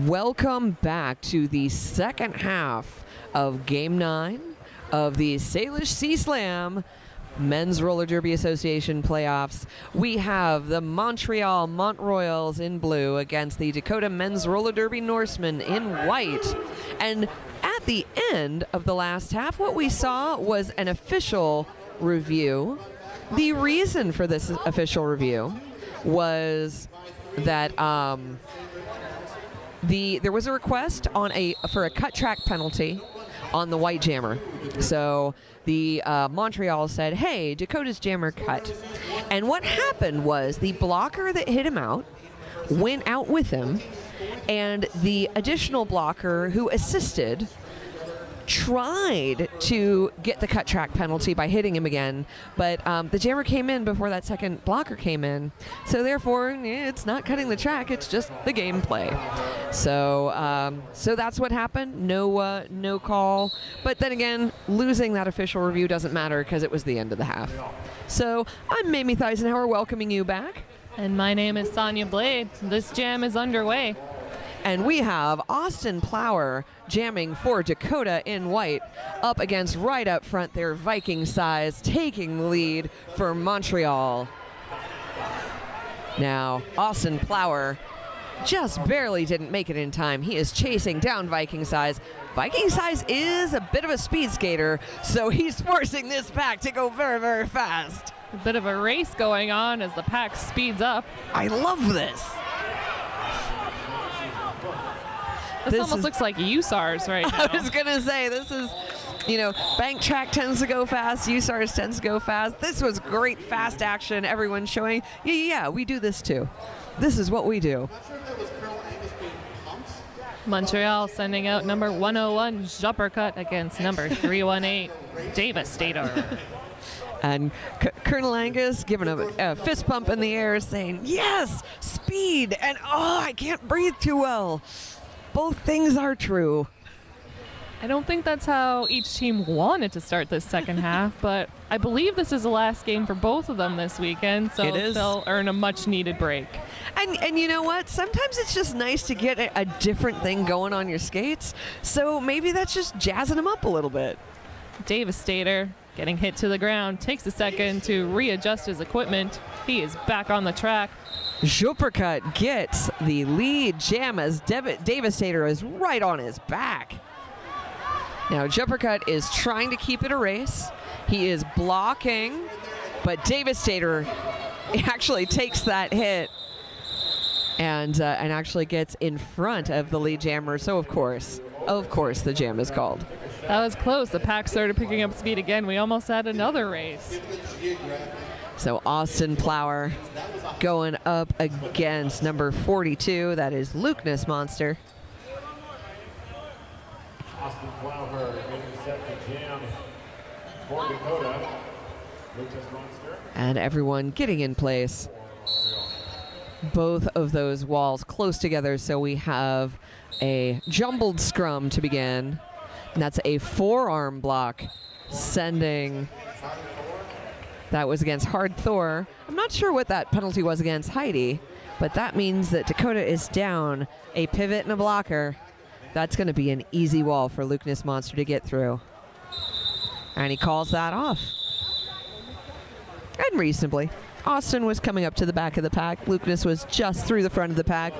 Welcome back to the second half of Game 9 of the Salish C-Slam Men's Roller Derby Association playoffs. We have the Montreal Mont Royals in blue against the Dakota Men's Roller Derby Norsemen in white. And at the end of the last half, what we saw was an official review. The reason for this official review was that there was a request for a cut track penalty on the white jammer. So the Montreal said, hey, Dakota's jammer cut. And what happened was the blocker that hit him out went out with him, and the additional blocker who assisted tried to get the cut track penalty by hitting him again, but the jammer came in before that second blocker came in, so therefore it's not cutting the track, it's just the gameplay. So that's what happened. No call, but then again, losing that official review doesn't matter because it was the end of the half. So I'm Mamie Theisenhower welcoming you back, And my name is Sonia Blade. This jam is underway. and we have Austin Plower jamming for Dakota in white, up against right up front their Viking size, taking the lead for Montreal. Now, Austin Plower just barely didn't make it in time. He is chasing down Viking size. Viking size is a bit of a speed skater, so he's forcing this pack to go very, very fast. A bit of a race going on as the pack speeds up. I love this. This almost looks like USARS right now. I was gonna say, this is, bank track tends to go fast, USARS tends to go fast. This was great fast action. Everyone's showing, yeah, we do this too. This is what we do. Montreal sending out number 101 Juppercut against number 318 Devastator. And Colonel Angus giving a fist pump in the air saying, yes, speed, and I can't breathe too well. Both things are true. I don't think that's how each team wanted to start this second half, but I believe this is the last game for both of them this weekend, so It is. they'll earn a much-needed break. And you know what? Sometimes it's just nice to get a different thing going on your skates, so maybe that's just jazzing them up a little bit. Devastator getting hit to the ground, takes a second to readjust his equipment. He is back on the track. Juppercut gets the lead jam as Devastator is right on his back. Now Juppercut is trying to keep it a race. He is blocking, but Devastator actually takes that hit and actually gets in front of the lead jammer. So of course the jam is called. That was close. The pack started picking up speed again. We almost had another race. So Austin Plower going up against number 42. That is Lukeness Monster. Austin Plower getting set to jam for Dakota. Lucas Monster. And everyone getting in place. Both of those walls close together, so we have a jumbled scrum to begin. And that's a forearm block sending. That was against Hard Thor. I'm not sure what that penalty was against Heidi, but that means that Dakota is down a pivot and a blocker. That's going to be an easy wall for Lukeness Monster to get through. And he calls that off. And reasonably. Austin was coming up to the back of the pack. Lukeness was just through the front of the pack.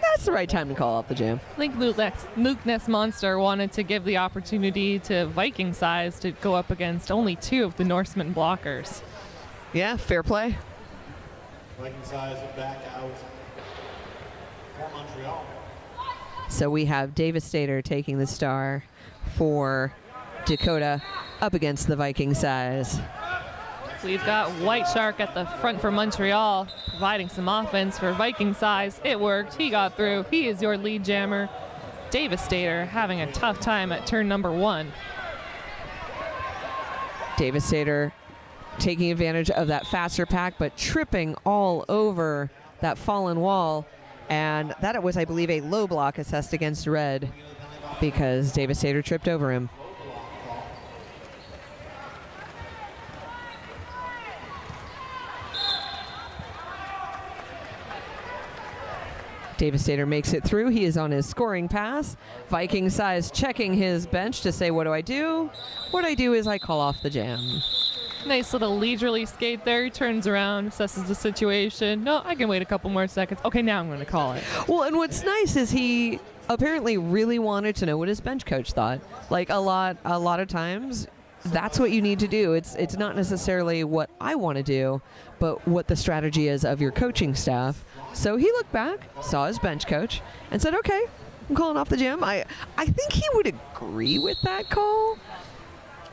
That's the right time to call off the jam. I think Lukeness Monster wanted to give the opportunity to Viking size to go up against only two of the Norseman blockers. Yeah, fair play. Viking size back out for Montreal. So we have Devastator taking the star for Dakota up against the Viking size. We've got White Shark at the front for Montreal, providing some offense for Viking size. It worked. He got through. He is your lead jammer. Devastator having a tough time at turn number 1. Devastator taking advantage of that faster pack, but tripping all over that fallen wall. And that was, I believe, a low block assessed against Red because Devastator tripped over him. Devastator makes it through. He is on his scoring pass. Viking Size checking his bench to say, what do I do? What I do is I call off the jam. Nice little leisurely skate there. He turns around, assesses the situation. No, I can wait a couple more seconds. Okay, now I'm going to call it. Well, and what's nice is he apparently really wanted to know what his bench coach thought. Like a lot of times, that's what you need to do. It's not necessarily what I want to do, but what the strategy is of your coaching staff. So he looked back, saw his bench coach, and said, okay, I'm calling off the jam. I think he would agree with that call.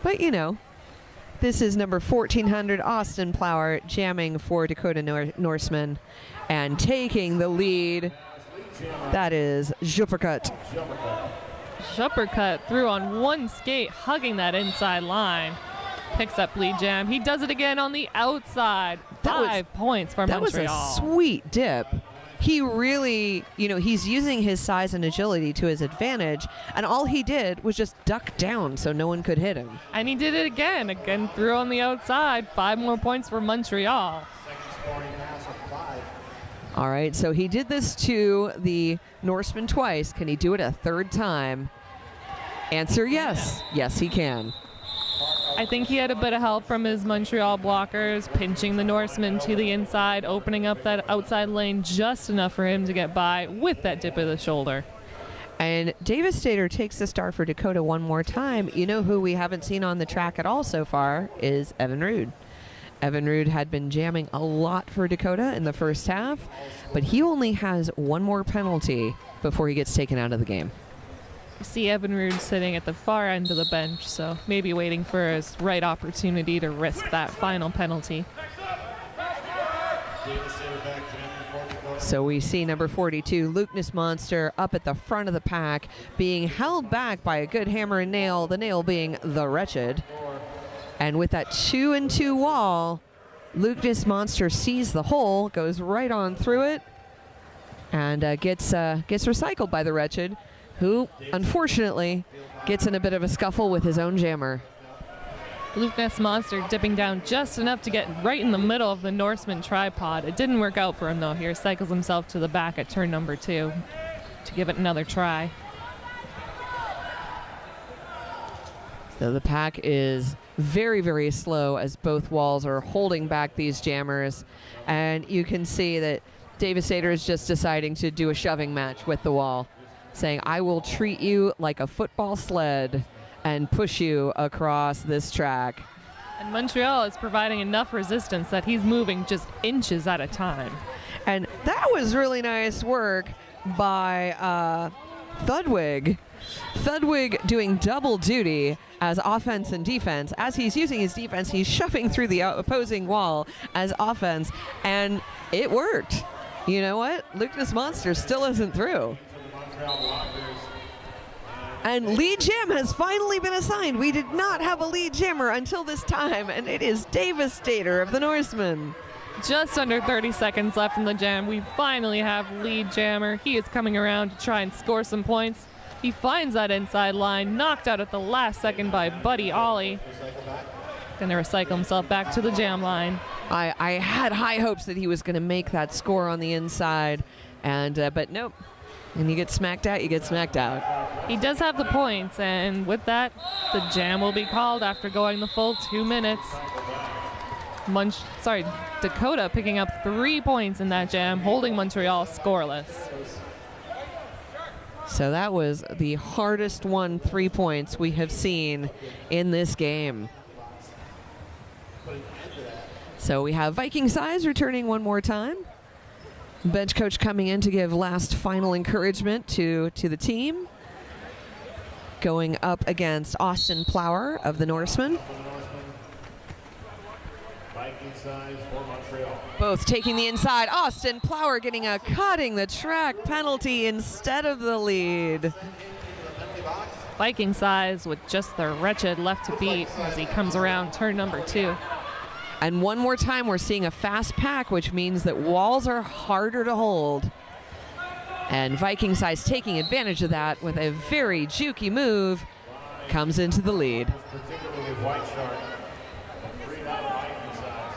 But, you know, this is number 1400, Austin Plower, jamming for Dakota Norseman and taking the lead. That is Juppercut. Juppercut through on one skate, hugging that inside line. Picks up lead jam. He does it again on the outside. 5 points for Montreal. That was a sweet dip. He really, he's using his size and agility to his advantage, and all he did was just duck down so no one could hit him. And he did it again through on the outside. 5 more points for Montreal. All right, so he did this to the Norseman twice. Can he do it a third time? Answer yes. Yes, he can. I think he had a bit of help from his Montreal blockers, pinching the Norseman to the inside, opening up that outside lane just enough for him to get by with that dip of the shoulder. And Devastator takes the star for Dakota one more time. You know who we haven't seen on the track at all so far is Evan Rude. Evan Rude had been jamming a lot for Dakota in the first half, but he only has one more penalty before he gets taken out of the game. You see Evan Rude sitting at the far end of the bench, so maybe waiting for his right opportunity to risk that final penalty. So we see number 42, Lukeness Monster, up at the front of the pack, being held back by a good hammer and nail, the nail being the Wretched. And with that 2-and-2 wall, Lukeness Monster sees the hole, goes right on through it, and gets recycled by the Wretched, who, unfortunately, gets in a bit of a scuffle with his own jammer. Lukeness Monster dipping down just enough to get right in the middle of the Norseman tripod. It didn't work out for him, though. He recycles himself to the back at turn number 2 to give it another try. So the pack is very, very slow as both walls are holding back these jammers. And you can see that Devastator is just deciding to do a shoving match with the wall, saying, I will treat you like a football sled and push you across this track. And Montreal is providing enough resistance that he's moving just inches at a time. And that was really nice work by Thudwig. Thudwig doing double duty as offense and defense. As he's using his defense, he's shoving through the opposing wall as offense, and it worked. You know what? Lukeness Monster still isn't through. And lead jam has finally been assigned. We did not have a lead jammer until this time, and it is Devastator of the Norsemen. Just under 30 seconds left in the jam. We finally have lead jammer. He is coming around to try and score some points. He finds that inside line, knocked out at the last second by Buddy Ollie. Gonna recycle himself back to the jam line. I had high hopes that he was gonna make that score on the inside, and but nope. And you get smacked out, you get smacked out. He does have the points, and with that, the jam will be called after going the full 2 minutes. Dakota picking up 3 points in that jam, holding Montreal scoreless. So that was the hardest won 3 points we have seen in this game. So we have Viking Size returning one more time. Bench coach coming in to give last final encouragement to the team. Going up against Austin Plower of the Norsemen. Viking Size for Montreal. Both taking the inside. Austin Plower getting a cutting the track penalty instead of the lead. Viking Size with just the Wretched left to beat as he comes around turn number 2. And one more time, we're seeing a fast pack, which means that walls are harder to hold. And Viking Size taking advantage of that with a very jukey move, comes into the lead. Particularly White Shark. Freed out of Viking Size.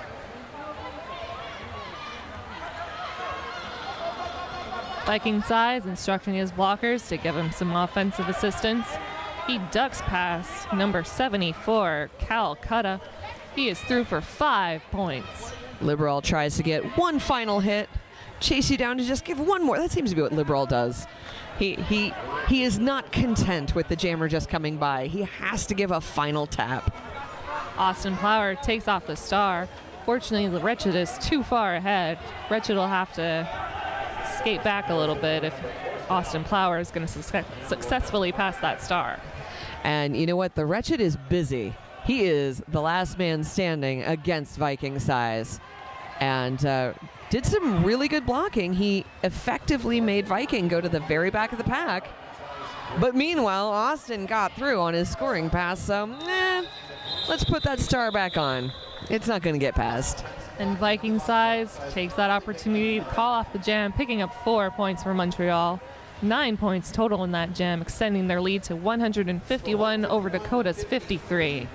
Viking Size instructing his blockers to give him some offensive assistance. He ducks past number 74, Calcutta. He is through for 5 points. Liberal tries to get one final hit, chase you down to just give one more. That seems to be what Liberal does. He is not content with the jammer just coming by. He has to give a final tap. Austin Plower takes off the star. Fortunately, the Wretched is too far ahead. Wretched will have to skate back a little bit if Austin Plower is going to successfully pass that star. And you know what? The Wretched is busy. He is the last man standing against Viking Size. And did some really good blocking. He effectively made Viking go to the very back of the pack. But meanwhile, Austin got through on his scoring pass, so let's put that star back on. It's not going to get past. And Viking Size takes that opportunity to call off the jam, picking up 4 points for Montreal. 9 points total in that jam, extending their lead to 151 over Dakota's 53.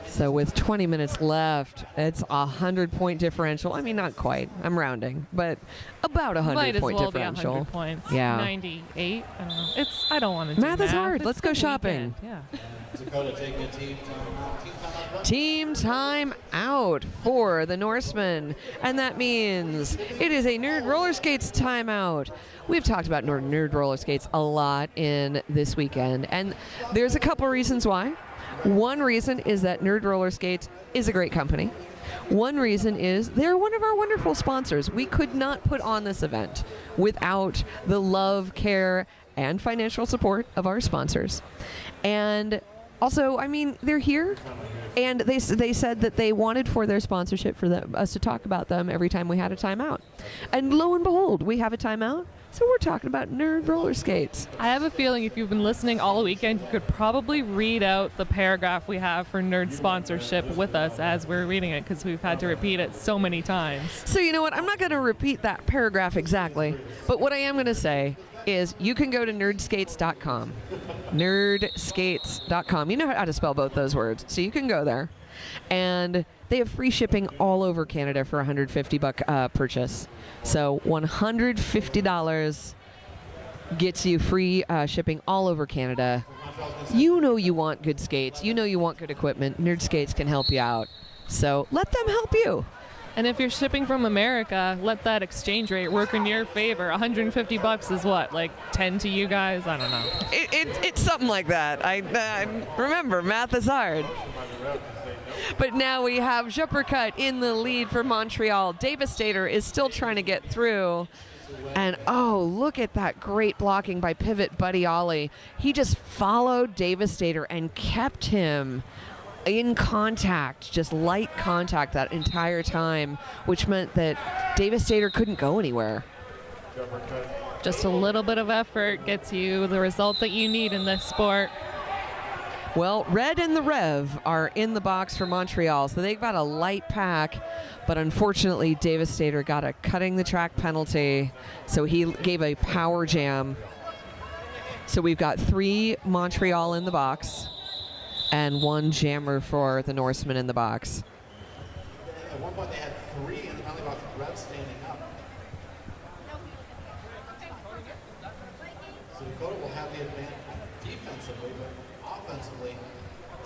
So with 20 minutes left, it's a 100-point differential. I mean, not quite. I'm rounding, but about a 100-point Might as well differential. be 100 points. Yeah. 98. I don't know. I don't want to do Math is hard. It's Let's go the shopping. weekend. Yeah. Dakota taking a team timeout. Team time out for the Norsemen, and that means it is a Nerd Roller Skates timeout. We've talked about Nerd Roller Skates a lot in this weekend, and there's a couple reasons why. One reason is that Nerd Roller Skates is a great company. One reason is they're one of our wonderful sponsors. We could not put on this event without the love, care, and financial support of our sponsors. And also, I mean, they're here, and they said that they wanted for their sponsorship for us to talk about them every time we had a timeout. And lo and behold, we have a timeout, so we're talking about Nerd Roller Skates. I have a feeling if you've been listening all weekend, you could probably read out the paragraph we have for Nerd sponsorship with us as we're reading it, because we've had to repeat it so many times. So you know what? I'm not going to repeat that paragraph exactly, but what I am going to say is you can go to nerdskates.com. Nerdskates.com. You know how to spell both those words, so you can go there. And they have free shipping all over Canada for a $150 purchase. So $150 gets you free shipping all over Canada. You know you want good skates. You know you want good equipment. Nerd Skates can help you out. So let them help you. And if you're shipping from America, let that exchange rate work in your favor. $150 is what, like 10 to you guys? I don't know. It's something like that. I remember, math is hard. But now we have Juppercut in the lead for Montreal. Devastator is still trying to get through. And oh, look at that great blocking by pivot Buddy Ollie. He just followed Devastator and kept him in contact, just light contact that entire time, which meant that Devastator couldn't go anywhere. Just a little bit of effort gets you the result that you need in this sport. Well, Red and the Rev are in the box for Montreal, so they've got a light pack, but unfortunately Devastator got a cutting the track penalty, so he gave a power jam. So we've got 3 Montreal in the box and 1 jammer for the Norsemen in the box. At one point they had 3 in the penalty box, Rev standing up. So Dakota will have the advantage defensively, but offensively,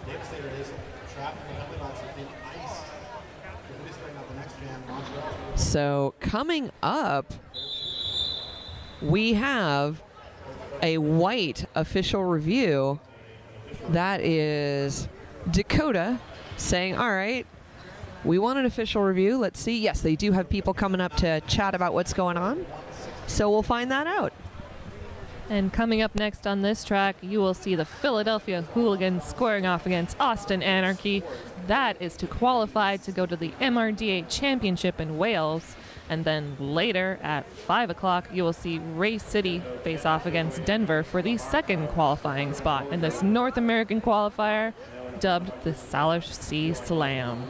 Devastator is trapped in the penalty box and being iced. He'll be starting out the next jam, Montreal. So coming up, we have a white official review. That is Dakota saying, all right, we want an official review. Let's see. Yes, they do have people coming up to chat about what's going on. So we'll find that out. And coming up next on this track, you will see the Philadelphia Hooligans squaring off against Austin Anarchy. That is to qualify to go to the MRDA Championship in Wales. And then later at 5 o'clock, you will see Ray City face off against Denver for the second qualifying spot in this North American qualifier, dubbed the Salish Sea Slam.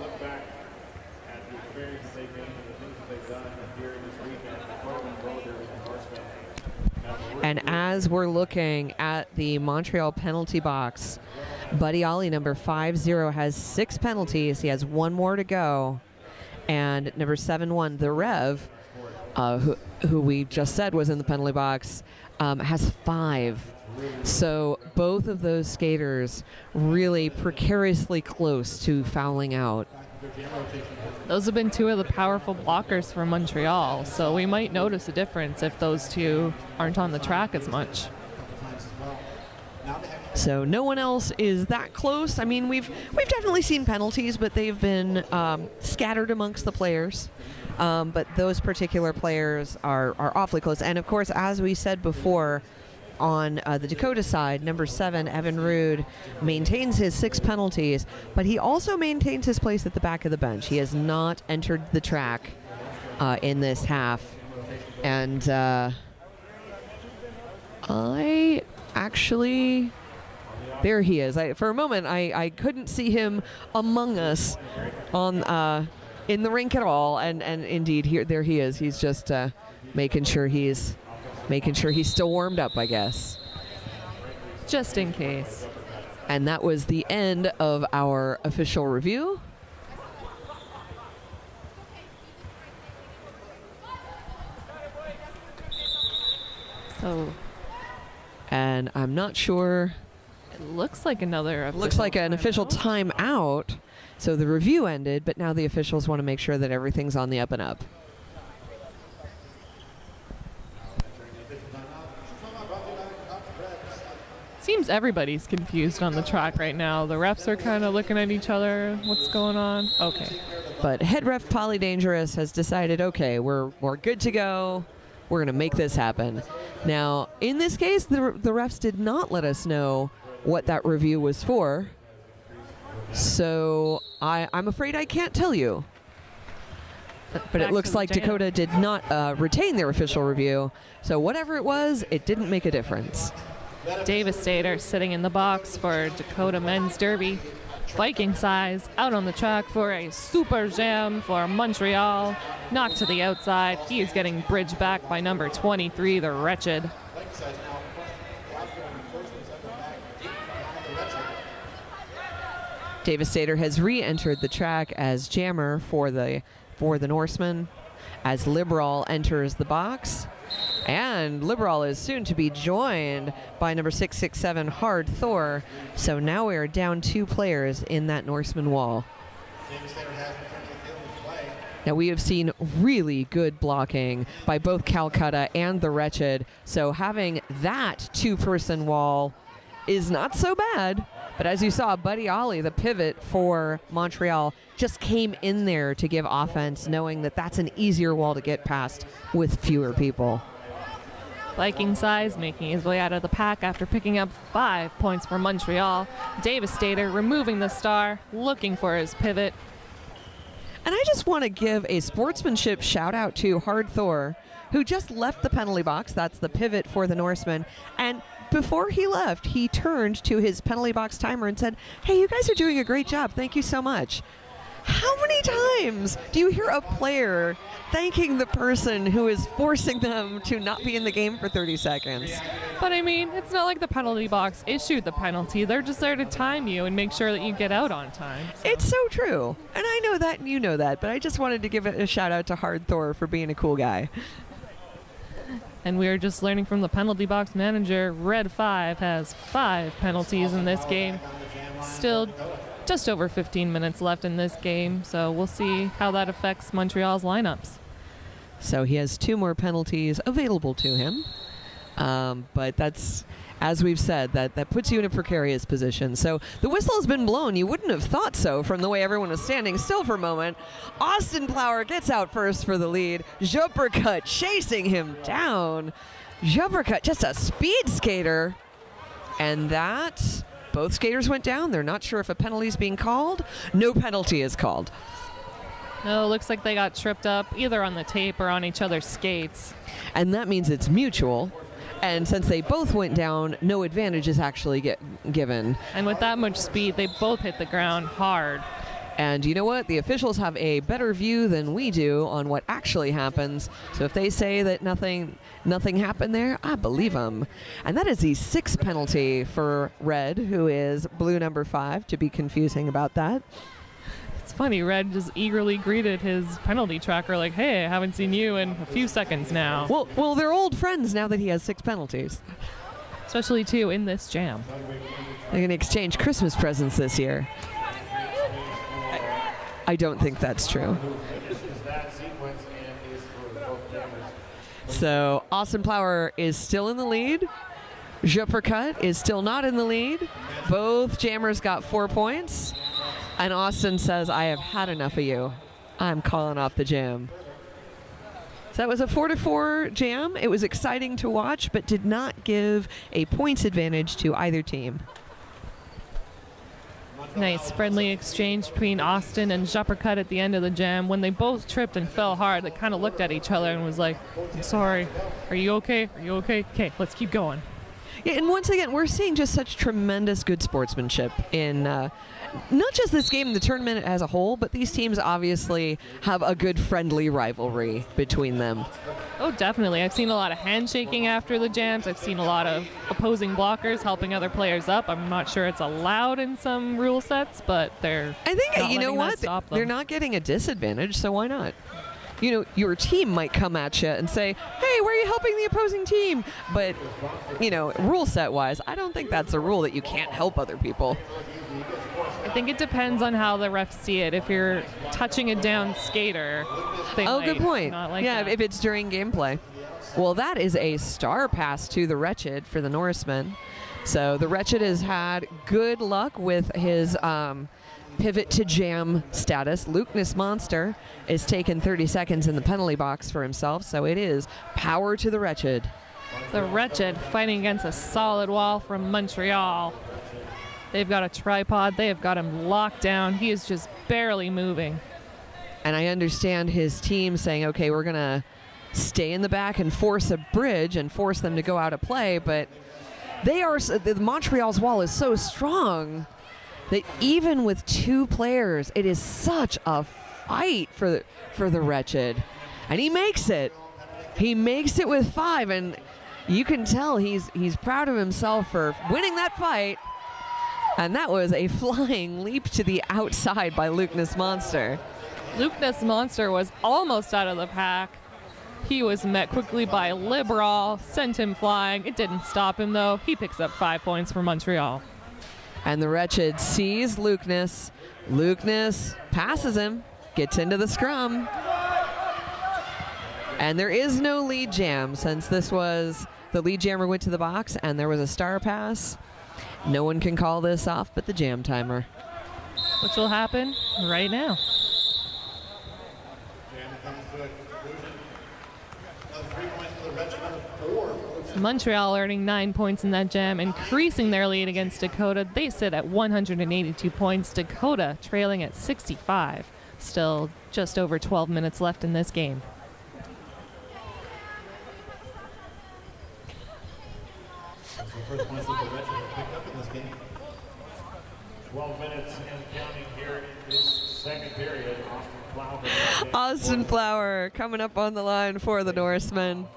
And as we're looking at the Montreal penalty box, Buddy Ollie, number 50, has 6 penalties. He has 1 more to go. And number 71, the Rev, who we just said was in the penalty box, has 5. So both of those skaters really precariously close to fouling out. Those have been 2 of the powerful blockers for Montreal, so we might notice a difference if those 2 aren't on the track as much. So no one else is that close. I mean, we've definitely seen penalties, but they've been scattered amongst the players. But those particular players are awfully close. And of course, as we said before, on the Dakota side, number 7, Evan Rude, maintains his 6 penalties, but he also maintains his place at the back of the bench. He has not entered the track in this half. And I actually... There he is. For a moment, I couldn't see him among us on in the rink at all. And indeed, there he is. He's just making sure he's still warmed up, I guess. Just in case. And that was the end of our official review. So. And I'm not sure. It looks like another official Looks like an official timeout. So the review ended, but now the officials want to make sure that everything's on the up and up. Seems everybody's confused on the track right now. The refs are kind of looking at each other. What's going on? Okay. But head ref Polly Dangerous has decided, okay, we're good to go. We're going to make this happen. Now, in this case, the refs did not let us know what that review was for. So I'm afraid I can't tell you. But it looks like Dakota did not retain their official review. So whatever it was, it didn't make a difference. Devastator sitting in the box for Dakota Men's Derby. Viking size out on the track for a super jam for Montreal. Knocked to the outside. He is getting bridged back by number 23, the Wretched. Devastator has re-entered the track as jammer for the Norseman, as Liberal enters the box. And Liberal is soon to be joined by number 667, Hard Thor. So now we are down 2 players in that Norseman wall. Now we have seen really good blocking by both Calcutta and the Wretched. So having that 2-person wall is not so bad. But as you saw, Buddy Ollie, the pivot for Montreal, just came in there to give offense, knowing that that's an easier wall to get past with fewer people. Viking size making his way out of the pack after picking up 5 points for Montreal. Devastator removing the star, looking for his pivot. And I just want to give a sportsmanship shout out to Hard Thor, who just left the penalty box. That's the pivot for the Norseman. And before he left, he turned to his penalty box timer and said, "Hey, you guys are doing a great job. Thank you so much." How many times do you hear a player thanking the person who is forcing them to not be in the game for 30 seconds? But I mean, it's not like the penalty box issued the penalty. They're just there to time you and make sure that you get out on time. So. It's so true. And I know that and you know that, but I just wanted to give a shout out to Hard Thor for being a cool guy. And we are just learning from the penalty box manager. Red 5 has 5 penalties in this game. Still just over 15 minutes left in this game, so we'll see how that affects Montreal's lineups. So he has 2 more penalties available to him. But that's, as we've said, that puts you in a precarious position. So the whistle has been blown. You wouldn't have thought so from the way everyone was standing still for a moment. Austin Plower gets out first for the lead. Jopercut chasing him down. Jopercut, just a speed skater. And that, both skaters went down. They're not sure if a penalty is being called. No penalty is called. No, looks like they got tripped up either on the tape or on each other's skates. And that means it's mutual. And since they both went down, no advantage is actually given. And with that much speed, they both hit the ground hard. And you know what? The officials have a better view than we do on what actually happens. So if they say that nothing happened there, I believe them. And that is the 6th penalty for Red, who is blue number 5, to be confusing about that. It's funny, Red just eagerly greeted his penalty tracker like, hey, I haven't seen you in a few seconds now. Well, they're old friends now that he has 6 penalties. Especially, too, in this jam. They're going to exchange Christmas presents this year. I don't think that's true. So Austin Plower is still in the lead. Juppercut is still not in the lead. Both jammers got 4 points. And Austin says, I have had enough of you. I'm calling off the jam. So that was a 4-4 jam. It was exciting to watch, but did not give a points advantage to either team. Nice friendly exchange between Austin and Juppercut at the end of the jam. When they both tripped and fell hard, they kind of looked at each other and was like, I'm sorry. Are you okay? Are you okay? Okay, let's keep going. Yeah, and once again, we're seeing just such tremendous good sportsmanship in not just this game, the tournament as a whole, but these teams obviously have a good friendly rivalry between them. Oh, definitely. I've seen a lot of handshaking after the jams. I've seen a lot of opposing blockers helping other players up. I'm not sure it's allowed in some rule sets, but they're I think, not you know letting that what? stop them. They're not getting a disadvantage, so why not? You know, your team might come at you and say, hey, why are you helping the opposing team? But, you know, rule set wise, I don't think that's a rule that you can't help other people. I think it depends on how the refs see it. If you're touching a down skater, they Oh, might good point. not like Yeah, that. if it's during gameplay. Well, that is a star pass to the Wretched for the Norsemen. So the Wretched has had good luck with his pivot to jam status. Lukeness Monster is taking 30 seconds in the penalty box for himself, so it is power to the Wretched. The Wretched fighting against a solid wall from Montreal. They've got a tripod. They have got him locked down. He is just barely moving. And I understand his team saying, okay, we're going to stay in the back and force a bridge and force them to go out of play, but the Montreal's wall is so strong that even with 2 players, it is such a fight for the Wretched. And he makes it. He makes it with 5, and you can tell he's proud of himself for winning that fight. And that was a flying leap to the outside by Lukeness Monster. Lukeness Monster was almost out of the pack. He was met quickly by Liberal, sent him flying. It didn't stop him, though. He picks up 5 points for Montreal. And the Wretched sees Lukeness. Lukeness passes him, gets into the scrum. And there is no lead jam since this was the lead jammer went to the box and there was a star pass. No one can call this off but the jam timer. Which will happen right now. Montreal earning 9 points in that jam, increasing their lead against Dakota. They sit at 182 points. Dakota trailing at 65. Still just over 12 minutes left in this game. That's the first points that the Wretched have picked up in this game. 12 minutes and counting here in this second period. Austin Plower coming up on the line for the Norsemen.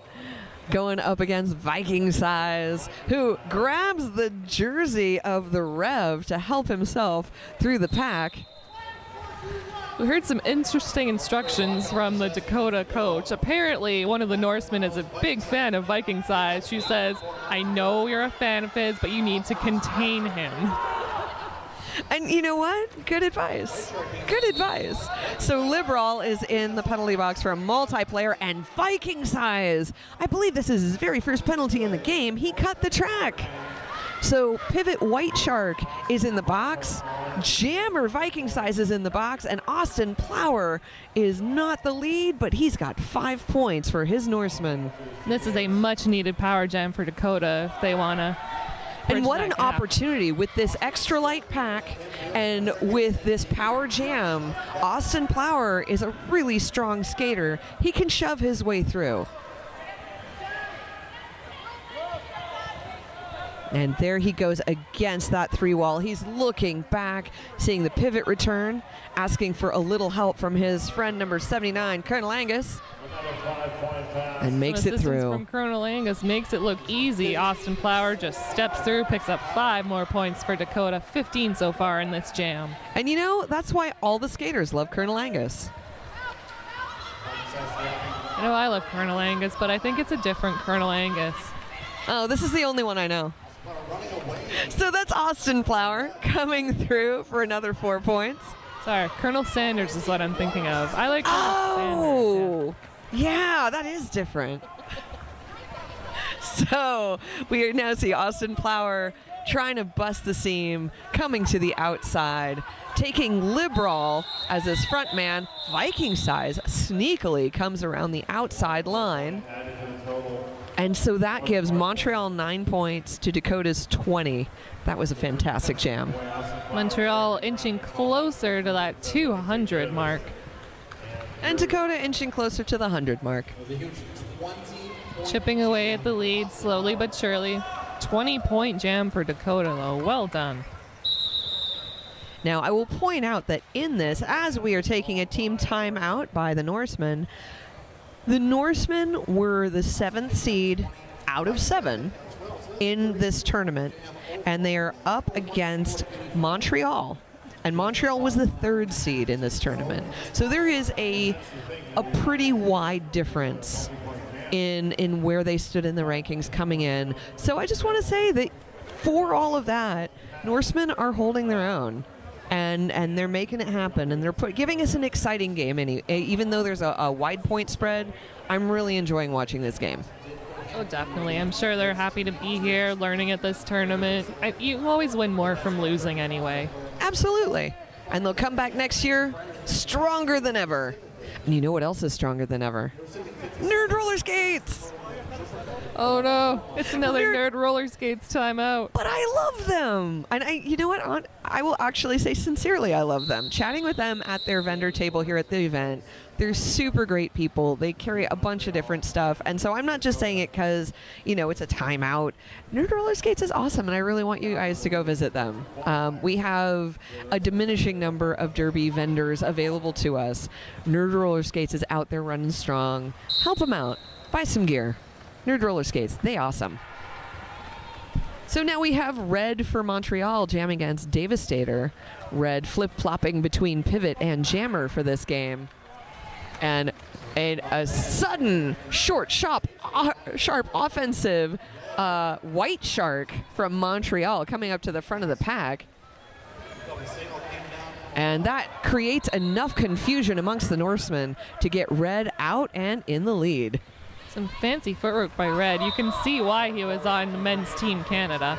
Going up against Viking Size, who grabs the jersey of the Rev to help himself through the pack. We heard some interesting instructions from the Dakota coach. Apparently, one of the Norsemen is a big fan of Viking Size. She says, I know you're a fan of his, but you need to contain him. And you know what? Good advice. Good advice. So Liberal is in the penalty box for a multiplayer, and Viking Size, I believe this is his very first penalty in the game. He cut the track. So Pivot White Shark is in the box. Jammer Viking Size is in the box, and Austin Plower is not the lead, but he's got 5 points for his Norseman. This is a much-needed power jam for Dakota if they want to. And what an opportunity with this extra light pack and with this power jam. Austin Plower is a really strong skater. He can shove his way through. And there he goes against that 3 wall. He's looking back, seeing the pivot return, asking for a little help from his friend number 79, Colonel Angus. Another 5 points and makes it Assistance through. from Colonel Angus makes it look easy. Austin Flower just steps through, picks up 5 more points for Dakota, 15 so far in this jam. And you know, that's why all the skaters love Colonel Angus. I know I love Colonel Angus, but I think it's a different Colonel Angus. Oh, this is the only one I know. So that's Austin Flower coming through for another 4 points. Sorry, Colonel Sanders is what I'm thinking of. I like Colonel Sanders. Oh, yeah, that is different. So we now see Austin Flower trying to bust the seam, coming to the outside, taking Liberal as his front man. Viking size sneakily comes around the outside line. And so that gives Montreal 9 points to Dakota's 20. That was a fantastic jam. Montreal inching closer to that 200 mark. And Dakota inching closer to the 100 mark. Chipping away at the lead slowly but surely. 20-point jam for Dakota, though. Well done. Now, I will point out that in this, as we are taking a team timeout by the Norsemen, the Norsemen were the 7th seed out of 7 in this tournament, and they are up against Montreal. And Montreal was the 3rd seed in this tournament. So there is a pretty wide difference in where they stood in the rankings coming in. So I just want to say that for all of that, Norsemen are holding their own. And they're making it happen, and they're giving us an exciting game. Even though there's a wide point spread, I'm really enjoying watching this game. Oh, definitely. I'm sure they're happy to be here, learning at this tournament. You always win more from losing anyway. Absolutely. And they'll come back next year stronger than ever. And you know what else is stronger than ever? Nerd roller skates! Oh no, it's another nerd roller skates timeout. But I love them. And you know what? I will actually say sincerely I love them. Chatting with them at their vendor table here at the event, they're super great people. They carry a bunch of different stuff. And so I'm not just saying it because, it's a timeout. Nerd roller skates is awesome, and I really want you guys to go visit them. We have a diminishing number of derby vendors available to us. Nerd roller skates is out there running strong. Help them out. Buy some gear. Nerd roller skates, they awesome. So now we have Red for Montreal jamming against Devastator. Red flip-flopping between Pivot and Jammer for this game. And a sudden, short, sharp offensive White Shark from Montreal coming up to the front of the pack. And that creates enough confusion amongst the Norsemen to get Red out and in the lead. Some fancy footwork by Red. You can see why he was on the men's team Canada.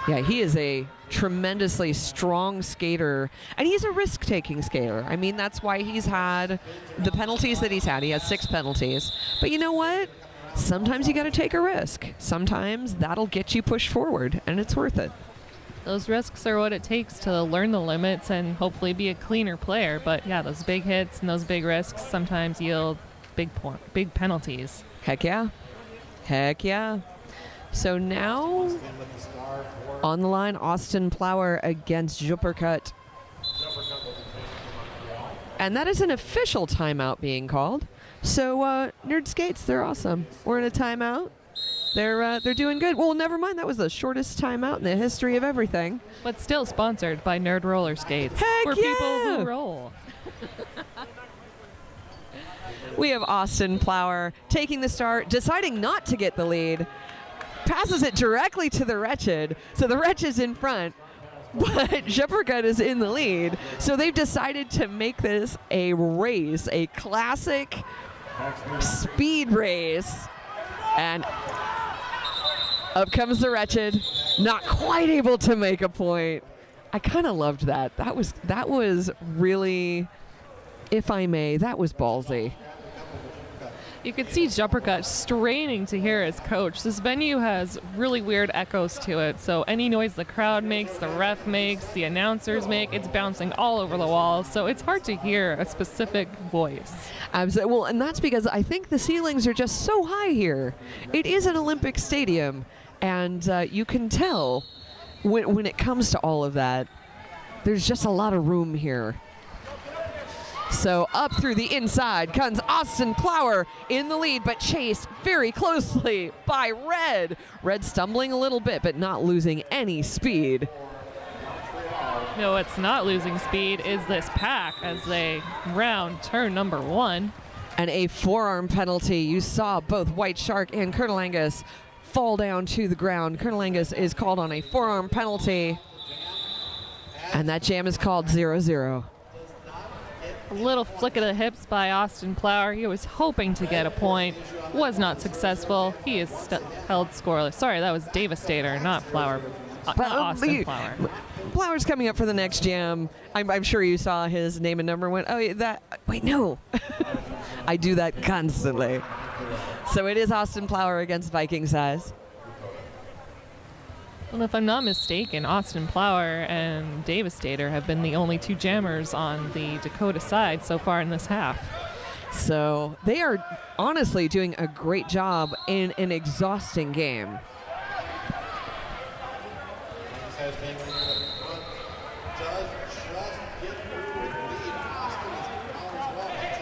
Yeah, he is a tremendously strong skater, and he's a risk-taking skater. I mean, that's why he's had the penalties that he's had. He has 6 penalties. But you know what? Sometimes you got to take a risk. Sometimes that'll get you pushed forward, and it's worth it. Those risks are what it takes to learn the limits and hopefully be a cleaner player. But yeah, those big hits and those big risks sometimes yield big penalties. Heck yeah. Heck yeah. So now on the line, Austin Flower against Juppercut. And that is an official timeout being called. So Nerd Skates, they're awesome. We're in a timeout. They're doing good. Well, never mind. That was the shortest timeout in the history of everything. But still sponsored by Nerd Roller Skates. Heck for yeah! people who roll. We have Austin Flower taking the start, deciding not to get the lead. Passes it directly to the Wretched. So the Wretched's in front, but Juppercut is in the lead. So they've decided to make this a race, a classic speed race. And up comes the Wretched, not quite able to make a point. I kind of loved that. That was really, if I may, that was ballsy. You could see Juppercut straining to hear his coach. This venue has really weird echoes to it, so any noise the crowd makes, the ref makes, the announcers make, it's bouncing all over the walls, so it's hard to hear a specific voice. Absolutely. Well, and that's because I think the ceilings are just so high here. It is an Olympic stadium, and you can tell when it comes to all of that, there's just a lot of room here. So up through the inside comes Austin Plower in the lead, but chased very closely by Red. Red stumbling a little bit, but not losing any speed. No, it's not losing speed is this pack as they round turn number 1. And a forearm penalty. You saw both White Shark and Colonel Angus fall down to the ground. Colonel Angus is called on a forearm penalty, and that jam is called 0-0. A little flick of the hips by Austin Plower. He was hoping to get a point, was not successful. He is held scoreless. Sorry, that was Devastator, not Flower. Not Austin Plower. Plower's coming up for the next jam. I'm sure you saw his name and number. Went, oh, yeah, that. Wait, no. I do that constantly. So it is Austin Plower against Viking Size. Well, if I'm not mistaken, Austin Plower and Devastator have been the only 2 jammers on the Dakota side so far in this half. So they are honestly doing a great job in an exhausting game.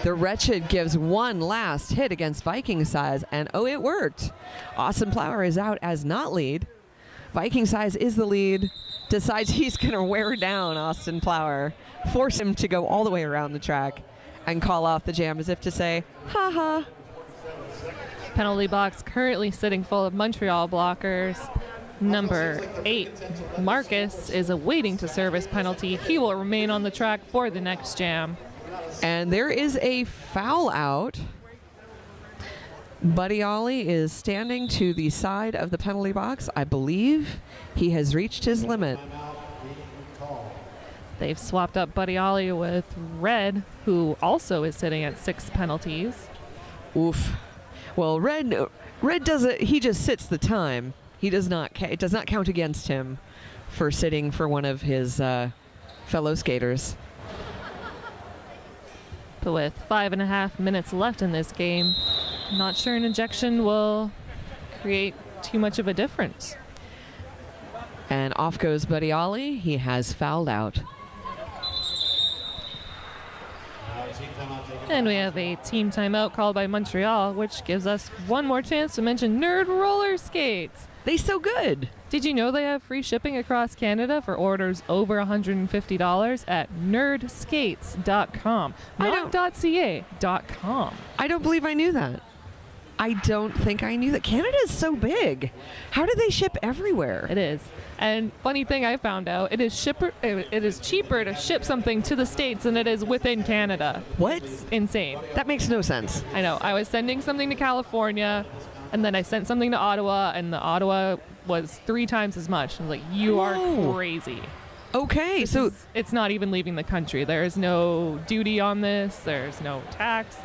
The Wretched gives one last hit against Viking Size, and oh, it worked. Austin Plower is out as not lead. Viking Size is the lead, decides he's going to wear down Austin Plower, force him to go all the way around the track, and call off the jam as if to say, ha ha. Penalty box currently sitting full of Montreal blockers. Number 8, Marcus, is awaiting to serve his penalty. He will remain on the track for the next jam. And there is a foul out. Buddy Ollie is standing to the side of the penalty box. I believe he has reached his limit. They've swapped up Buddy Ollie with Red, who also is sitting at 6 penalties. Oof. Well, Red does it. He just sits the time. He does not. It does not count against him for sitting for one of his fellow skaters. But with 5.5 minutes left in this game, I'm not sure an ejection will create too much of a difference. And off goes Buddy Ollie. He has fouled out. And we have a team timeout called by Montreal, which gives us one more chance to mention Nerd Roller Skates. They so good. Did you know they have free shipping across Canada for orders over $150 at nerdskates.com, not .ca.com. I don't believe I knew that. I don't think I knew that. Canada is so big. How do they ship everywhere? It is. And funny thing I found out, it is cheaper to ship something to the States than it is within Canada. What? It's insane. That makes no sense. I know. I was sending something to California, and then I sent something to Ottawa, and the Ottawa was 3 times as much. I was like, you are crazy. Okay, so it's not even leaving the country. There is no duty on this. There's no tax.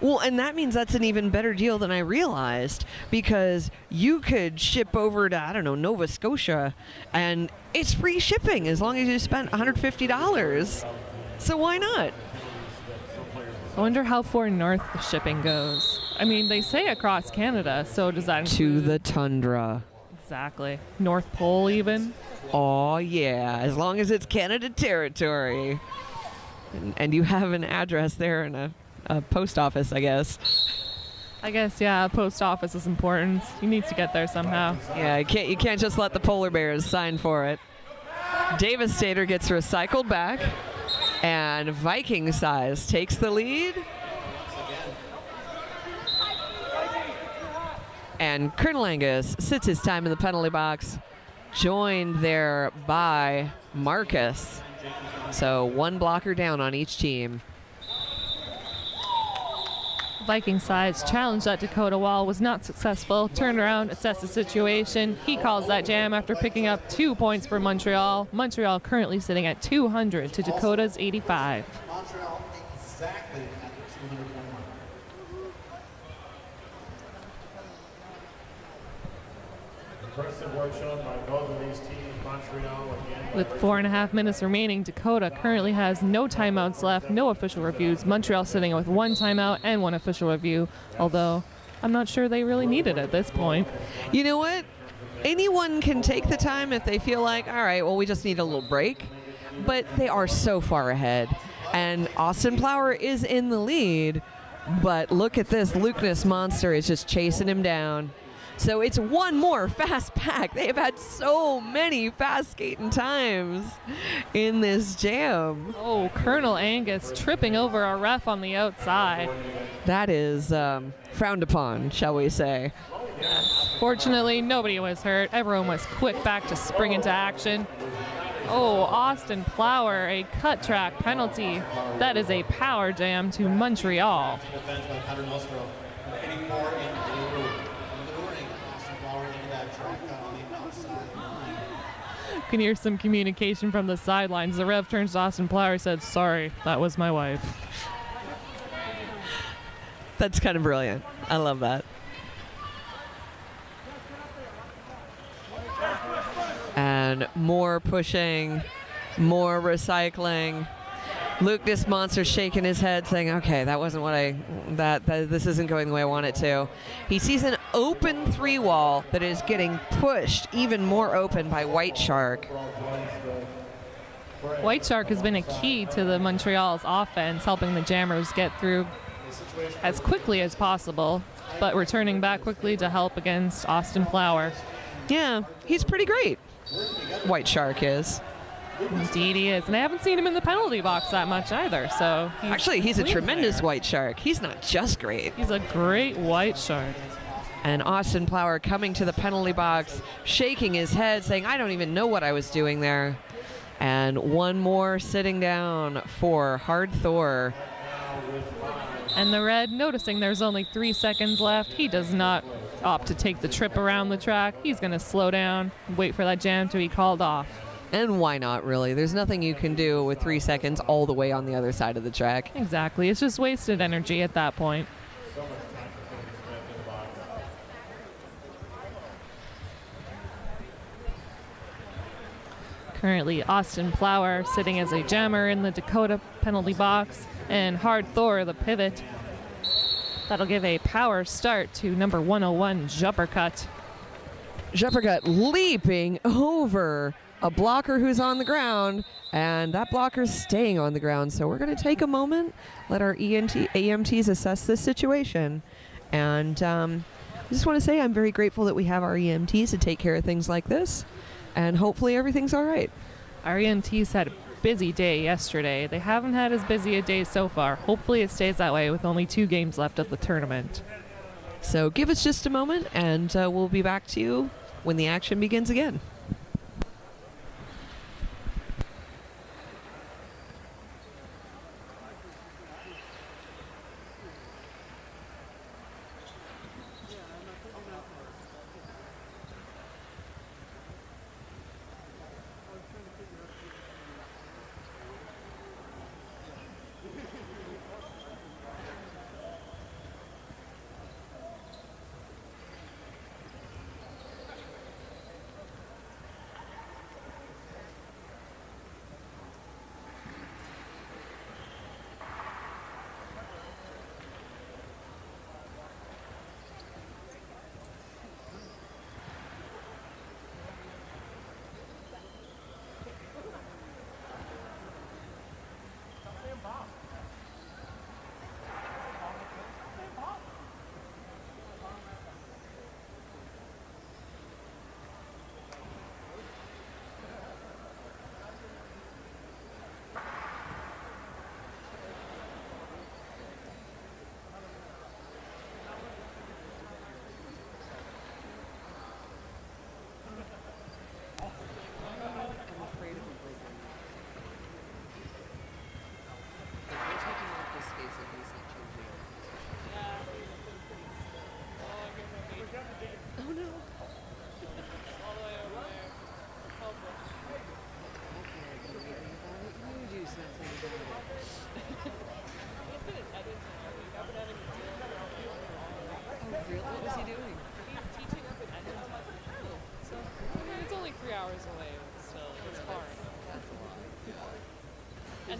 Well, and that means that's an even better deal than I realized, because you could ship over to, I don't know, Nova Scotia, and it's free shipping as long as you spend $150. So why not? I wonder how far north the shipping goes. I mean, they say across Canada, so does that include... To the tundra. Exactly. North Pole even? Oh, yeah, as long as it's Canada territory. And you have an address there and a post office, I guess. I guess, yeah, post office is important. You need to get there somehow. Yeah, you can't just let the polar bears sign for it. Devastator gets recycled back, and Viking Size takes the lead. And Colonel Angus sits his time in the penalty box, joined there by Marcus. So 1 blocker down on each team. Viking Size challenged that Dakota wall, was not successful. Turned around, assessed the situation. He calls that jam after picking up 2 points for Montreal. Montreal currently sitting at 200 to Dakota's 85. Montreal exactly at 221. Impressive work shown by both of these teams. Montreal again. With 4.5 minutes remaining, Dakota currently has no timeouts left, no official reviews. Montreal sitting with 1 timeout and 1 official review, although I'm not sure they really need it at this point. You know what? Anyone can take the time if they feel like, all right, well, we just need a little break. But they are so far ahead. And Austin Plower is in the lead, but look at this. Lucas Monster is just chasing him down. So it's one more fast pack. They have had so many fast skating times in this jam. Oh, Colonel Angus tripping over a ref on the outside. That is frowned upon, shall we say. Yes. Fortunately, nobody was hurt. Everyone was quick back to spring into action. Oh, Austin Plower, a cut track penalty. That is a power jam to Montreal. Defense by Cutter Nostro. 84 in blue. Luring Austin Flower into that track cut on the outside line. Can hear some communication from the sidelines. The ref turns to Austin Plower and said, "Sorry, that was my wife." That's kind of brilliant. I love that. And more pushing, more recycling. Lucas Monster shaking his head saying, okay, that wasn't what this isn't going the way I want it to. He sees an open 3-wall that is getting pushed even more open by White Shark. White Shark has been a key to the Montreal's offense, helping the Jammers get through as quickly as possible, but returning back quickly to help against Austin Plower. Yeah, he's pretty great. White Shark is. Indeed he is. And I haven't seen him in the penalty box that much either, so he's a tremendous there. White Shark. He's not just great. He's a great White Shark. And Austin Plower coming to the penalty box, shaking his head, saying, I don't even know what I was doing there. And one more sitting down for Hard Thor. And the red, noticing there's only 3 seconds left, he does not opt to take the trip around the track. He's going to slow down, wait for that jam to be called off. And why not, really? There's nothing you can do with 3 seconds all the way on the other side of the track. Exactly. It's just wasted energy at that point. Currently, Austin Plower sitting as a jammer in the Dakota penalty box, and Hard Thor, the pivot. That'll give a power start to number 101, Juppercut. Juppercut leaping over a blocker who's on the ground, and that blocker's staying on the ground. So we're going to take a moment, let our AMTs assess this situation. And I just want to say I'm very grateful that we have our EMTs to take care of things like this. And hopefully everything's all right. Our EMTs had a busy day yesterday. They haven't had as busy a day so far. Hopefully it stays that way with only 2 games left of the tournament. So give us just a moment, and we'll be back to you when the action begins again.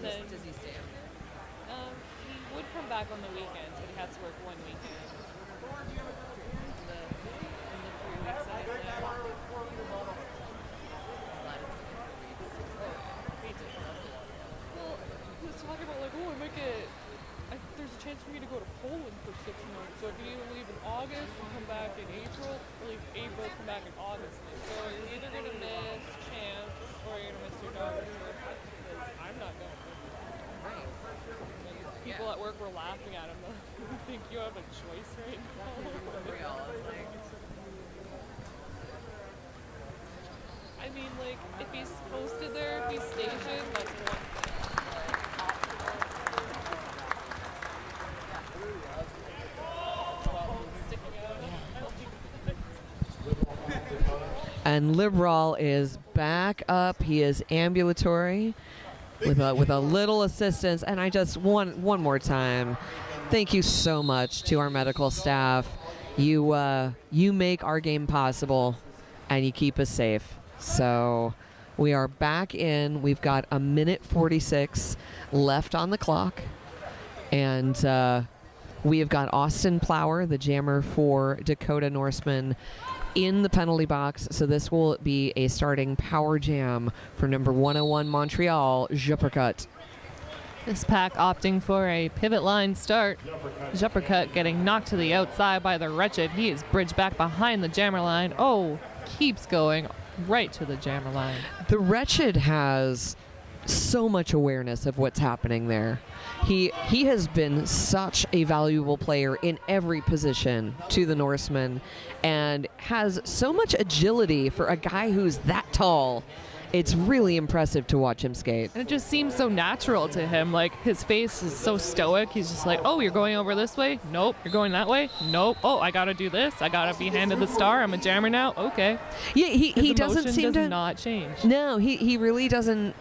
Does he stay up there? He would come back on the weekends, but he has to work 1 weekend. In the 3 weeks that he's there. Well, he was talking about like there's a chance for me to go to Poland for 6 months. So I can either leave in August and come back in April, or leave April, come back in August. So you're either going to miss champs or you're going to miss your daughter's trip. Because I'm not going. People at work were laughing at him. I think you have a choice right now. I mean, like, if he's posted there, if he's stationed, that's one thing. And Liberal is back up. He is ambulatory with a little assistance. And I just one more time, thank you so much to our medical staff. You make our game possible, and you keep us safe. So we are back in. We've got 1:46 left on the clock, and we have got Austin Plower, the jammer for Dakota Norseman, in the penalty box. So this will be a starting power jam for number 101 Montreal, Juppercut. This pack opting for a pivot line start. Juppercut getting knocked to the outside by the Wretched. He is bridged back behind the jammer line. Oh, keeps going right to the jammer line. The Wretched has so much awareness of what's happening there. He has been such a valuable player in every position to the Norsemen, and has so much agility for a guy who's that tall. It's really impressive to watch him skate. And it just seems so natural to him. Like, his face is so stoic. He's just like, oh, you're going over this way? Nope. You're going that way? Nope. Oh, I gotta do this. I gotta be handed the star. I'm a jammer now. Okay. Yeah, he doesn't seem does to not change. No, he really doesn't.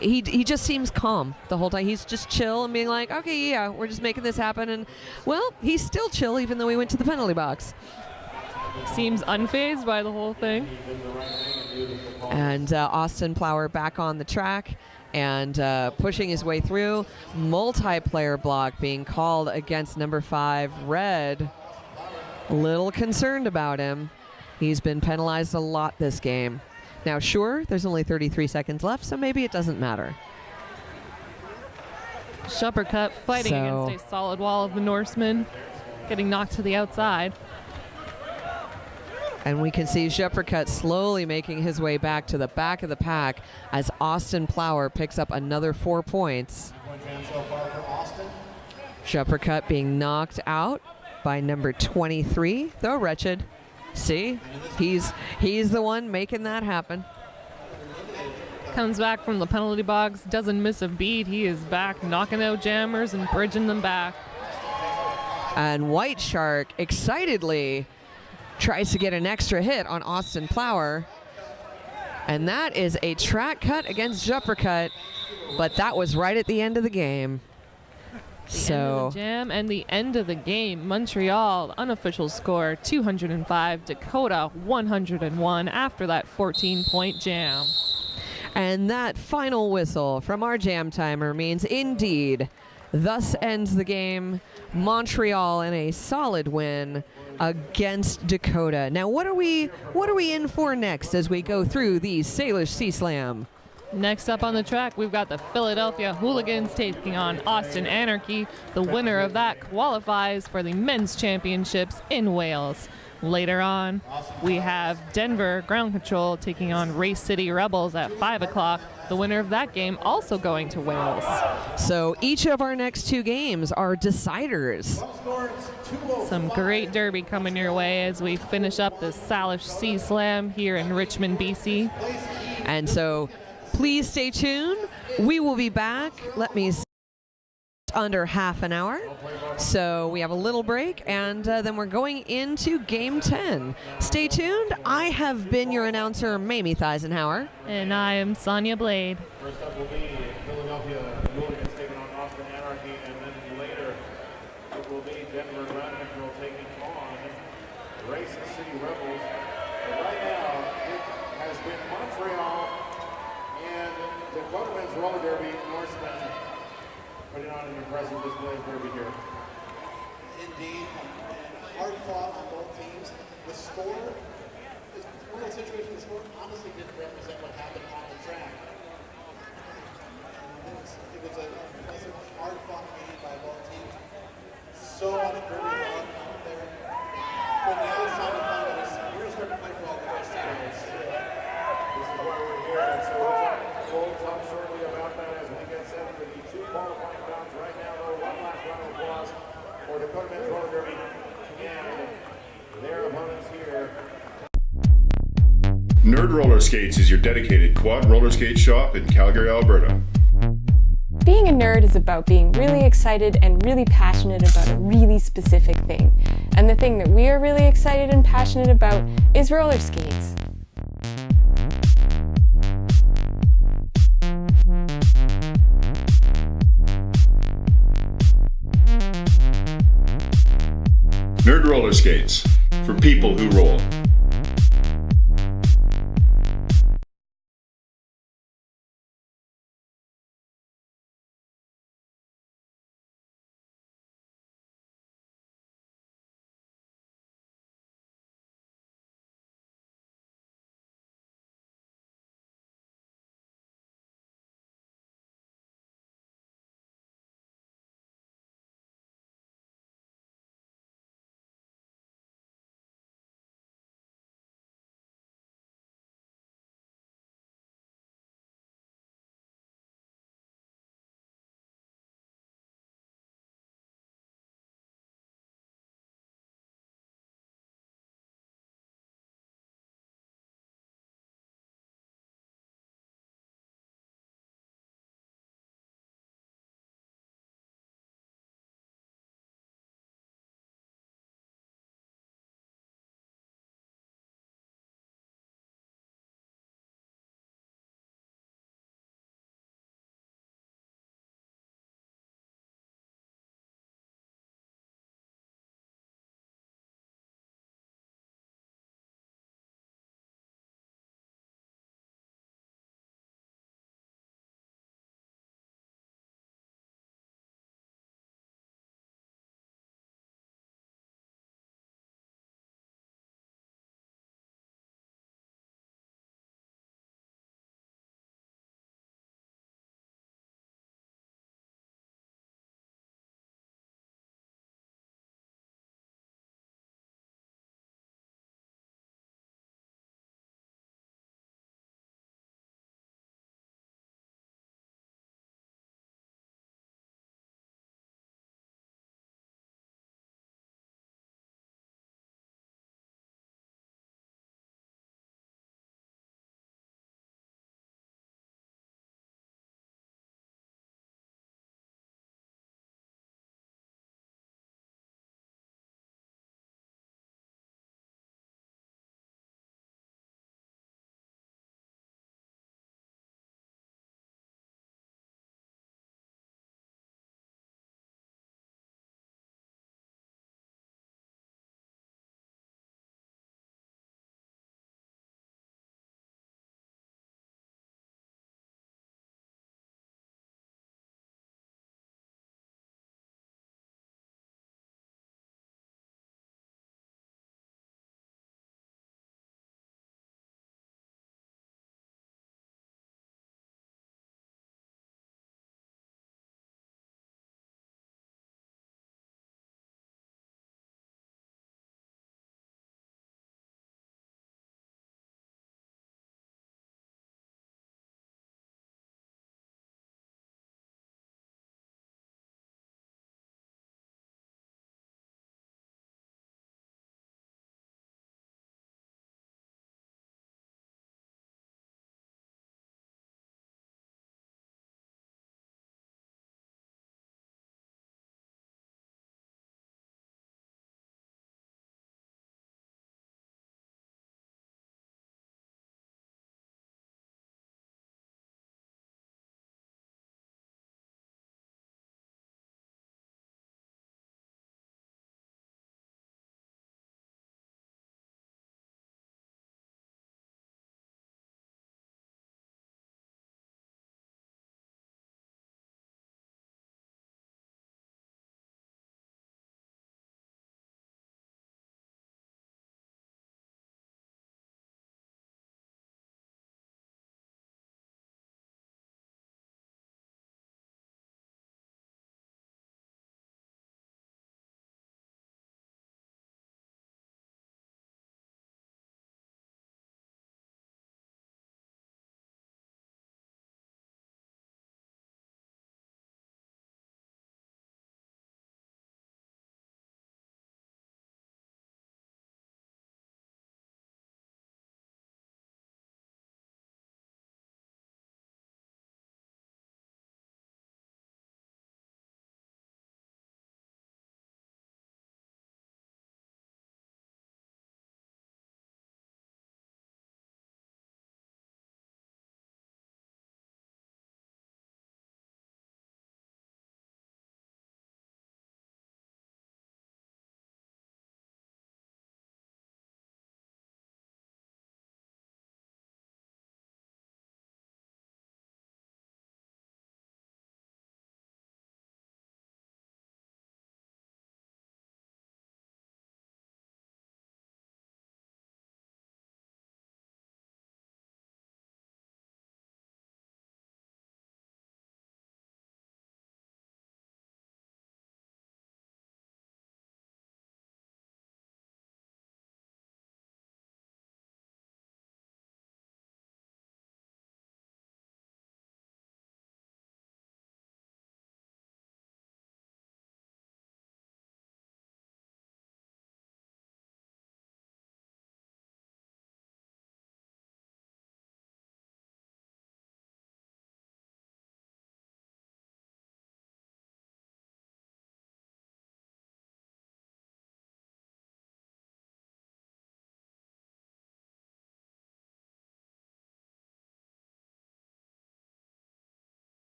He just seems calm the whole time. He's just chill and being like, okay, yeah, we're just making this happen. And, well, he's still chill even though he went to the penalty box. Seems unfazed by the whole thing. And Austin Plower back on the track and pushing his way through. Multiplayer block being called against number 5, Red. A little concerned about him. He's been penalized a lot this game. Now, sure, there's only 33 seconds left, so maybe it doesn't matter. Juppercut fighting against a solid wall of the Norsemen, getting knocked to the outside. And we can see Juppercut slowly making his way back to the back of the pack as Austin Plower picks up another 4 points. Juppercut being knocked out by number 23, though Wretched. See, he's the one making that happen. Comes back from the penalty box, doesn't miss a beat. He is back knocking out jammers and bridging them back. And White Shark excitedly tries to get an extra hit on Austin Plower. And that is a track cut against Juppercut, but that was right at the end of the game. End of the jam and the end of the game. Montreal, unofficial score 205, Dakota 101 after that 14-point jam. And that final whistle from our jam timer means indeed thus ends the game. Montreal in a solid win against Dakota. Now what are we in for next as we go through the Salish Sea Slam? Next up on the track, we've got the Philadelphia Hooligans taking on Austin Anarchy. The winner of that qualifies for the men's championships in Wales. Later on, we have Denver Ground Control taking on Race City Rebels at 5 o'clock. The winner of that game also going to Wales. So each of our next 2 games are deciders. Some great derby coming your way as we finish up the Salish Sea Slam here in Richmond, BC. And so please stay tuned. We will be back. Let me see, under half an hour. So we have a little break, and then we're going into Game 10. Stay tuned. I have been your announcer, Mamie Theisenhower. And I am Sonia Blade. First up will be Philadelphia Hooligans taking on Austin Anarchy, and then later it will be Denver Ground Control taking on Race City Rebels. But right now, it has been Montreal and Dakota Men's Roller Derby Norsemen putting on an impressive display of derby here. Indeed, and hard fought on both teams. The score is one of the situations. The score honestly didn't represent what happened on the track. It was a hard Dakota Men's Roller Derby and their opponents here. Nerd Roller Skates is your dedicated quad roller skate shop in Calgary, Alberta. Being a nerd is about being really excited and really passionate about a really specific thing. And the thing that we are really excited and passionate about is roller skates. Nerd Roller Skates, for people who roll.